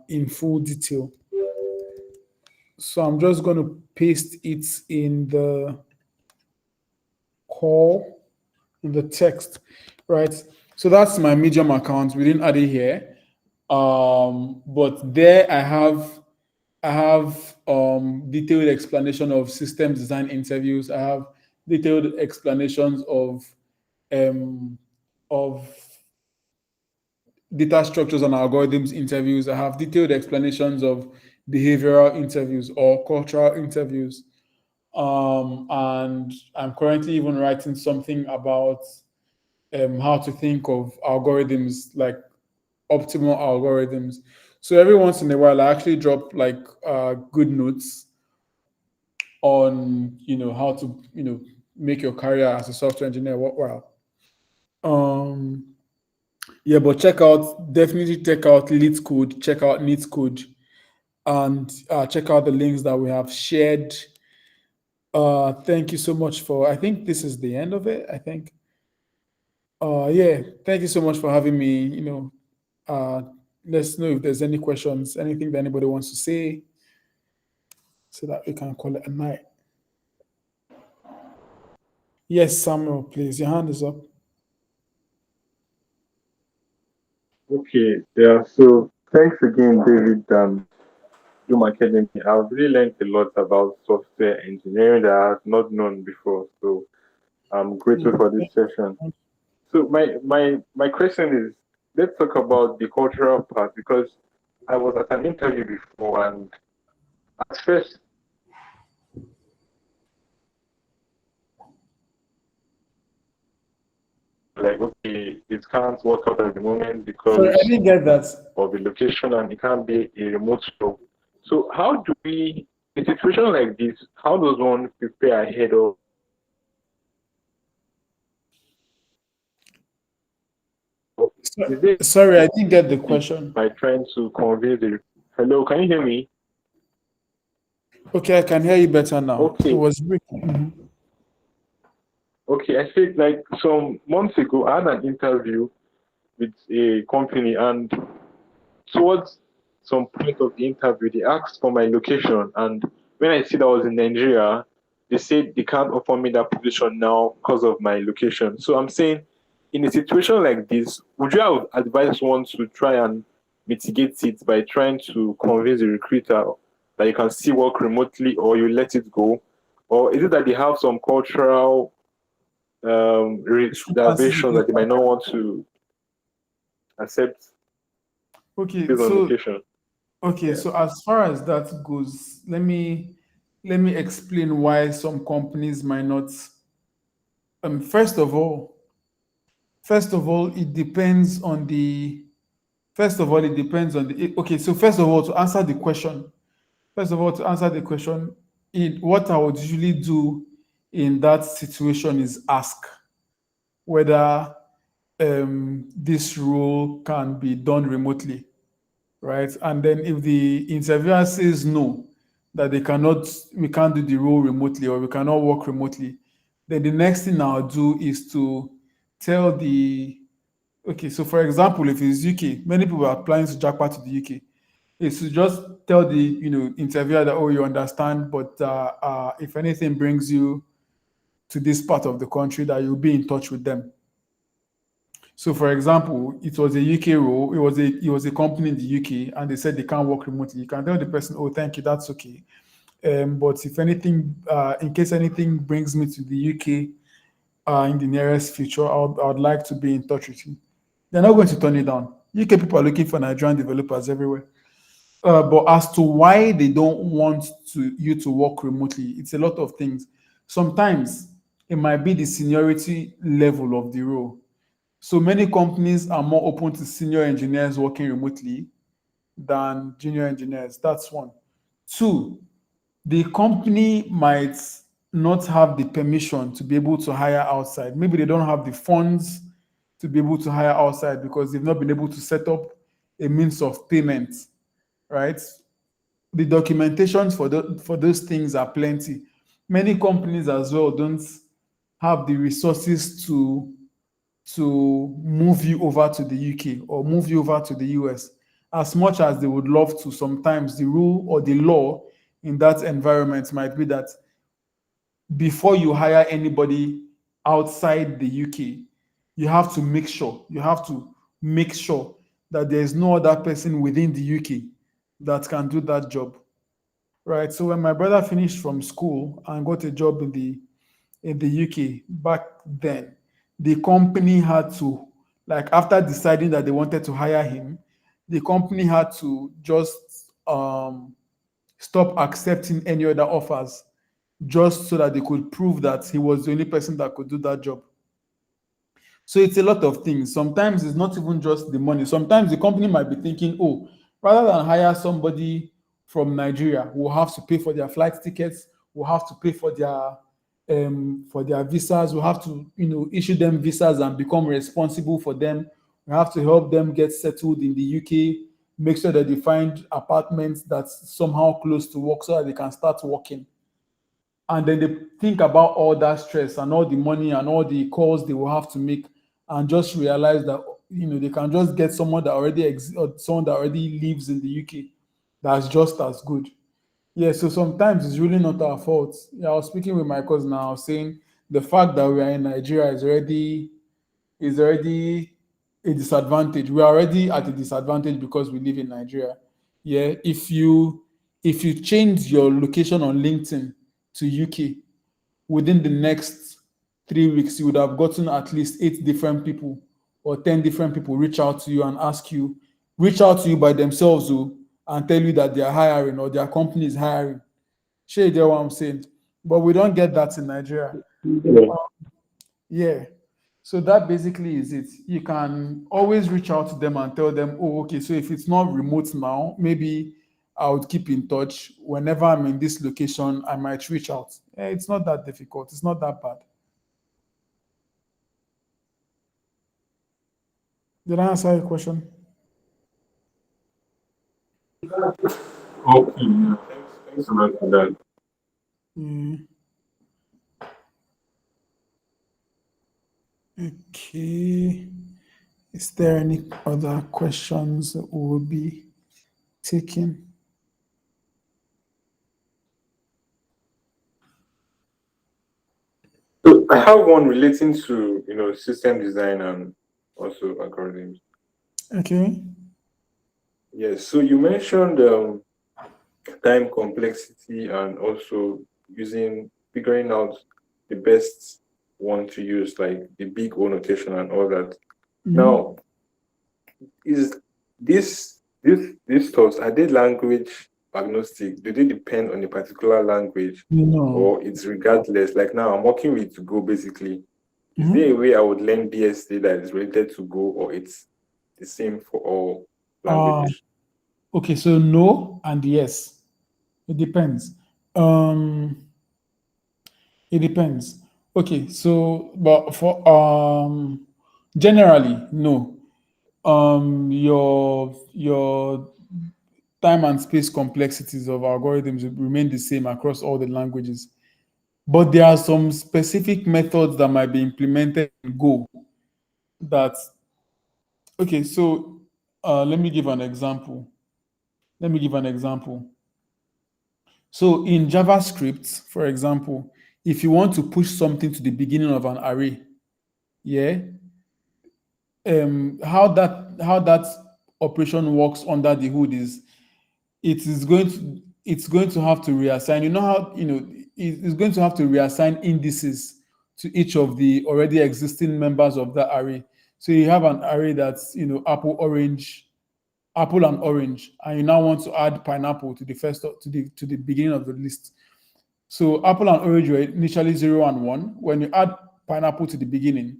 in full detail. So I'm just going to paste it in the call, in the text, right? So that's my Medium account. We didn't add it here. But there I have detailed explanation of system design interviews. I have detailed explanations um, of data structures and algorithms interviews. I have detailed explanations of behavioral interviews or cultural interviews. And I'm currently even writing something about how to think of algorithms, like optimal algorithms. So every once in a while, I actually drop like good notes on how to make your career as a software engineer worthwhile. Um, yeah, but definitely check out Lead Code, check out Neat Code, and check out the links that we have shared. Thank you so much for. I think this is the end of it. I think. Yeah, thank you so much for having me. Uh, let's know if there's any questions, anything that anybody wants to say, so that we can call it a night. Yes, Samuel, please. Your hand is up. Okay, yeah. So thanks again, David. Doom Academy. I've really learned a lot about software engineering that I have not known before. So I'm grateful for this session. So my question is, let's talk about the cultural part, because I was at an interview before, and at first like, okay, it can't work out at the moment Sorry, I because didn't get that. of the location, and it can't be a remote job. So how do we, in a situation like this, how does one prepare ahead of? Is it Sorry, I didn't get the question. by trying to convince the? Hello, can you hear me? Okay, I can hear you better now. It Okay, was breaking. okay. I said, like, some months ago, I had an interview with a company, and towards some point of the interview, they asked for my location. And when I said I was in Nigeria, they said they can't offer me that position now because of my location. So I'm saying, in a situation like this, would you have advised one to try and mitigate it by trying to convince the recruiter that you can still work remotely, or you let it go? Or is it that they have some cultural reservations that they might not want to accept Okay, based on so location? Yeah. so as far as that goes, let me explain why some companies might not. First of all, it depends on the. First of all, it depends on the. Okay, so first of all, to answer the question, what I would usually do in that situation is ask whether this role can be done remotely, right? And then if the interviewer says no, that we can't do the role remotely or we cannot work remotely, then the next thing I'll do is to tell the, okay, so for example, if it's UK, many people are applying to jackpot to the UK, is to just tell the interviewer that, oh, you understand, but if anything brings you to this part of the country, that you'll be in touch with them. So, for example, it was a UK role. It was a company in the UK, and they said they can't work remotely. You can tell the person, "Oh, thank you, that's okay." But if anything, in case anything brings me to the UK in the nearest future, I would like to be in touch with you. They're not going to turn it down. UK people are looking for Nigerian developers everywhere. But as to why they don't want you to work remotely, it's a lot of things. Sometimes it might be the seniority level of the role. So many companies are more open to senior engineers working remotely than junior engineers. That's one. Two, the company might not have the permission to be able to hire outside. Maybe they don't have the funds to be able to hire outside because they've not been able to set up a means of payment, right? The documentations for those things are plenty. Many companies as well don't have the resources to move you over to the UK or move you over to the US. As much as they would love to, sometimes the rule or the law in that environment might be that before you hire anybody outside the UK, you have to make sure that there is no other person within the UK that can do that job. Right. So when my brother finished from school and got a job in the UK back then, the company had to, like, after deciding that they wanted to hire him, the company had to just stop accepting any other offers just so that they could prove that he was the only person that could do that job. So it's a lot of things. Sometimes it's not even just the money. Sometimes the company might be thinking, oh, rather than hire somebody from Nigeria, we'll have to pay for their flight tickets, we'll have to pay for their visas, we'll have to, issue them visas and become responsible for them. We have to help them get settled in the UK, make sure that they find apartments that's somehow close to work so that they can start working. And then they think about all that stress and all the money and all the calls they will have to make, and just realize that they can just get someone that or someone that already lives in the UK that's just as good. Yeah, so sometimes it's really not our fault. Yeah, I was speaking with my cousin now, saying the fact that we are in Nigeria is already a disadvantage. We are already at a disadvantage because we live in Nigeria. Yeah, if you change your location on LinkedIn to UK within the next 3 weeks, you would have gotten at least 8 different people or 10 different people reach out to you by themselves, and tell you that they are hiring or their company is hiring. Sure, you get what I'm saying? But we don't get that in Nigeria. Yeah. Yeah. So that basically is it. You can always reach out to them and tell them, oh, okay, so if it's not remote now, maybe I would keep in touch. Whenever I'm in this location, I might reach out. It's not that difficult. It's not that bad. Did I answer your question? Okay, yeah. Thanks a lot for that. Mm, okay. Is there any other questions that we will be taking? So I have one relating to system design and also algorithms. Okay. Yes. So you mentioned time complexity and also figuring out the best one to use, like the big O notation and all that. Mhm. Now, is these thoughts, are they language agnostic? Do they depend on a particular language, No. or it's regardless? Like now, I'm working with Go basically. Is there a Mhm. way I would learn BSD that is related to Go, or it's the same for all Uh, languages? okay, so no and yes. It depends. Um, it depends. Okay, so but for generally, no. Your time and space complexities of algorithms will remain the same across all the languages. But there are some specific methods that might be implemented in Go that okay, so let me give an example. Let me give an example. So in JavaScript, for example, if you want to push something to the beginning of an array, yeah, how that operation works under the hood is it's going to have to reassign. You know how it's going to have to reassign indices to each of the already existing members of that array. So you have an array that's apple, orange, apple and orange, and you now want to add pineapple to the beginning of the list. So apple and orange were initially 0 and 1. When you add pineapple to the beginning,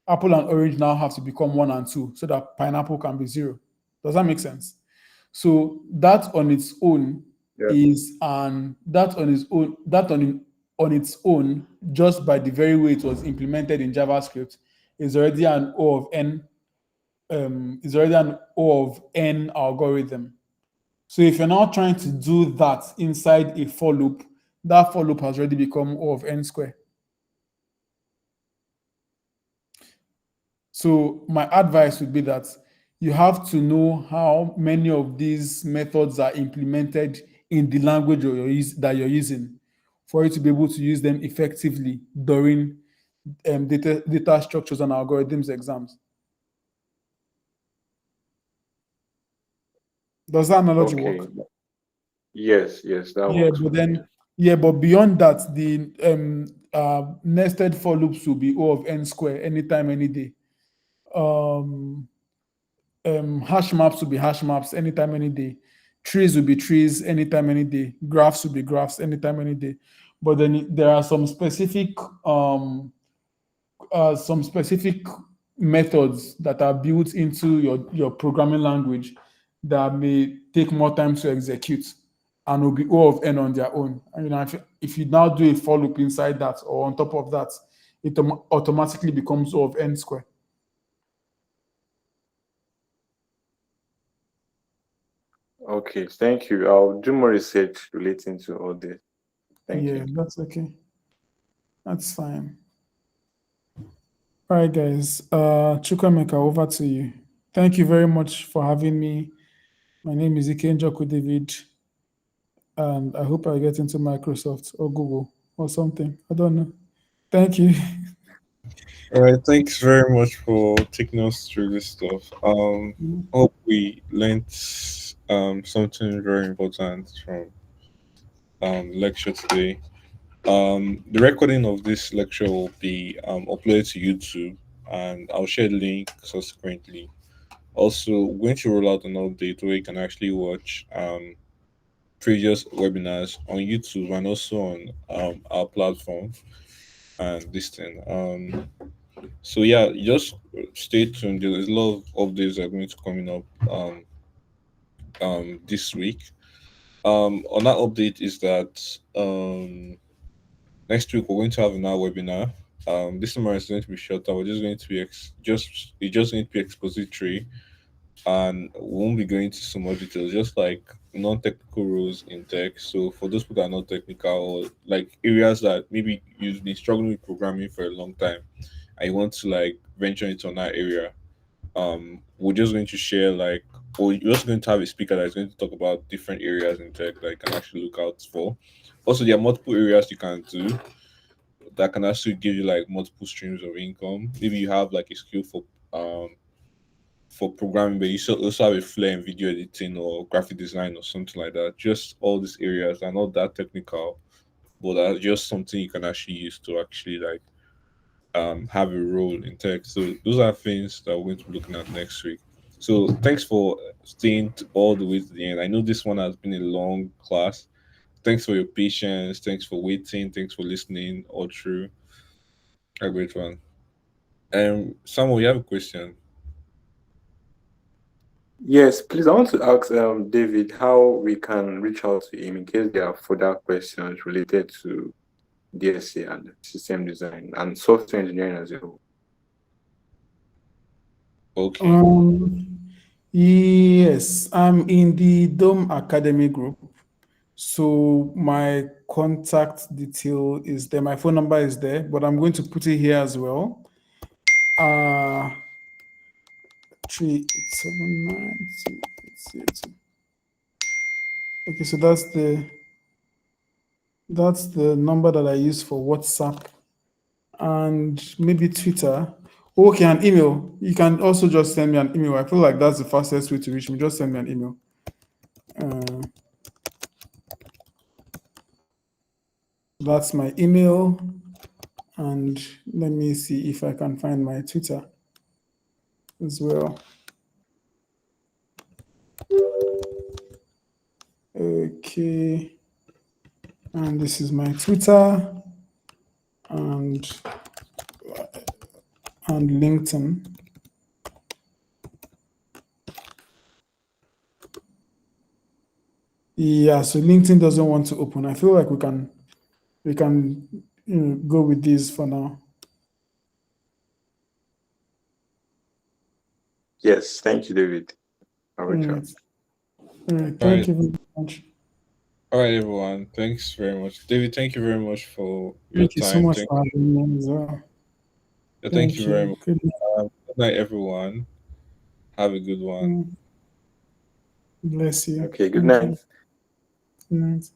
apple and orange now have to become 1 and 2 so that pineapple can be 0. Does that make sense? So that on its own Yeah. is on its own, just by the very way it was implemented in JavaScript, is already an O of n algorithm. So if you're now trying to do that inside a for loop, that for loop has already become O of n square. So my advice would be that you have to know how many of these methods are implemented in the language that you're using for you to be able to use them effectively during data structures and algorithms exams. Does that analogy Okay. work? Yes, that works for me. But beyond that, the nested for loops will be O of n square anytime, any day. Hash maps will be hash maps anytime, any day. Trees will be trees anytime, any day. Graphs will be graphs anytime, any day. But then there are some specific methods that are built into your programming language that may take more time to execute and will be O of n on their own. And if you now do a for loop inside that or on top of that, it automatically becomes O of n square. Okay, thank you. I'll do more research relating to all this. Thank you. That's okay. That's fine. All right, guys. Chukwemeka, over to you. Thank you very much for having me. My name is Njoku David, and I hope I get into Microsoft or Google or something. I don't know. Thank you. All right, thanks very much for taking us through this stuff. Hope we learned something very important from lecture today. The recording of this lecture will be uploaded to YouTube, and I'll share the link subsequently. Also, we're going to roll out an update where you can actually watch previous webinars on YouTube and also on our platform and this thing. So yeah, just stay tuned. There's a lot of updates that are going to coming up this week. On that update is that next week we're going to have another webinar. This summer is going to be shorter. We're just going to be it's just going to be expository, and we won't be going into so much details, just like non-technical roles in tech. So for those people that are not technical, or like areas that maybe you've been struggling with programming for a long time and you want to like venture into another area, we're just going to share like, or you're also going to have a speaker that is going to talk about different areas in tech that you can actually look out for. Also, there are multiple areas you can do that can actually give you like multiple streams of income. Maybe you have like a skill for programming, but you also have a flair in video editing or graphic design or something like that. Just all these areas are not that technical, but are just something you can actually use to actually like have a role in tech. So those are things that we're going to be looking at next week. So thanks for staying all the way to the end. I know this one has been a long class. Thanks for your patience. Thanks for waiting. Thanks for listening all through. A great one. Samuel, you have a question. Yes, please. I want to ask David how we can reach out to him in case there are further questions related to DSA and system design and software engineering as a whole. Okay. Yes, I'm in the Dome Academy group. So my contact detail is there. My phone number is there, but I'm going to put it here as well. 3879. Okay, so that's the number that I use for WhatsApp and maybe Twitter. Okay, an email. You can also just send me an email. I feel like that's the fastest way to reach me. Just send me an email. That's my email. And let me see if I can find my Twitter as well. And this is my Twitter and LinkedIn. Yeah, so LinkedIn doesn't want to open. I feel like we can go with this for now. Yes, thank you, David. I'll reach out. Alright. Alright, All thank right. you very much. All right, everyone. Thanks very much, David. Thank you very much for your Thank you so time. much for having me as well. Thank you Thank very you. much. Good Good night, everyone. Have a good one. night. Bless you. Okay, good Thank night. you. Good night.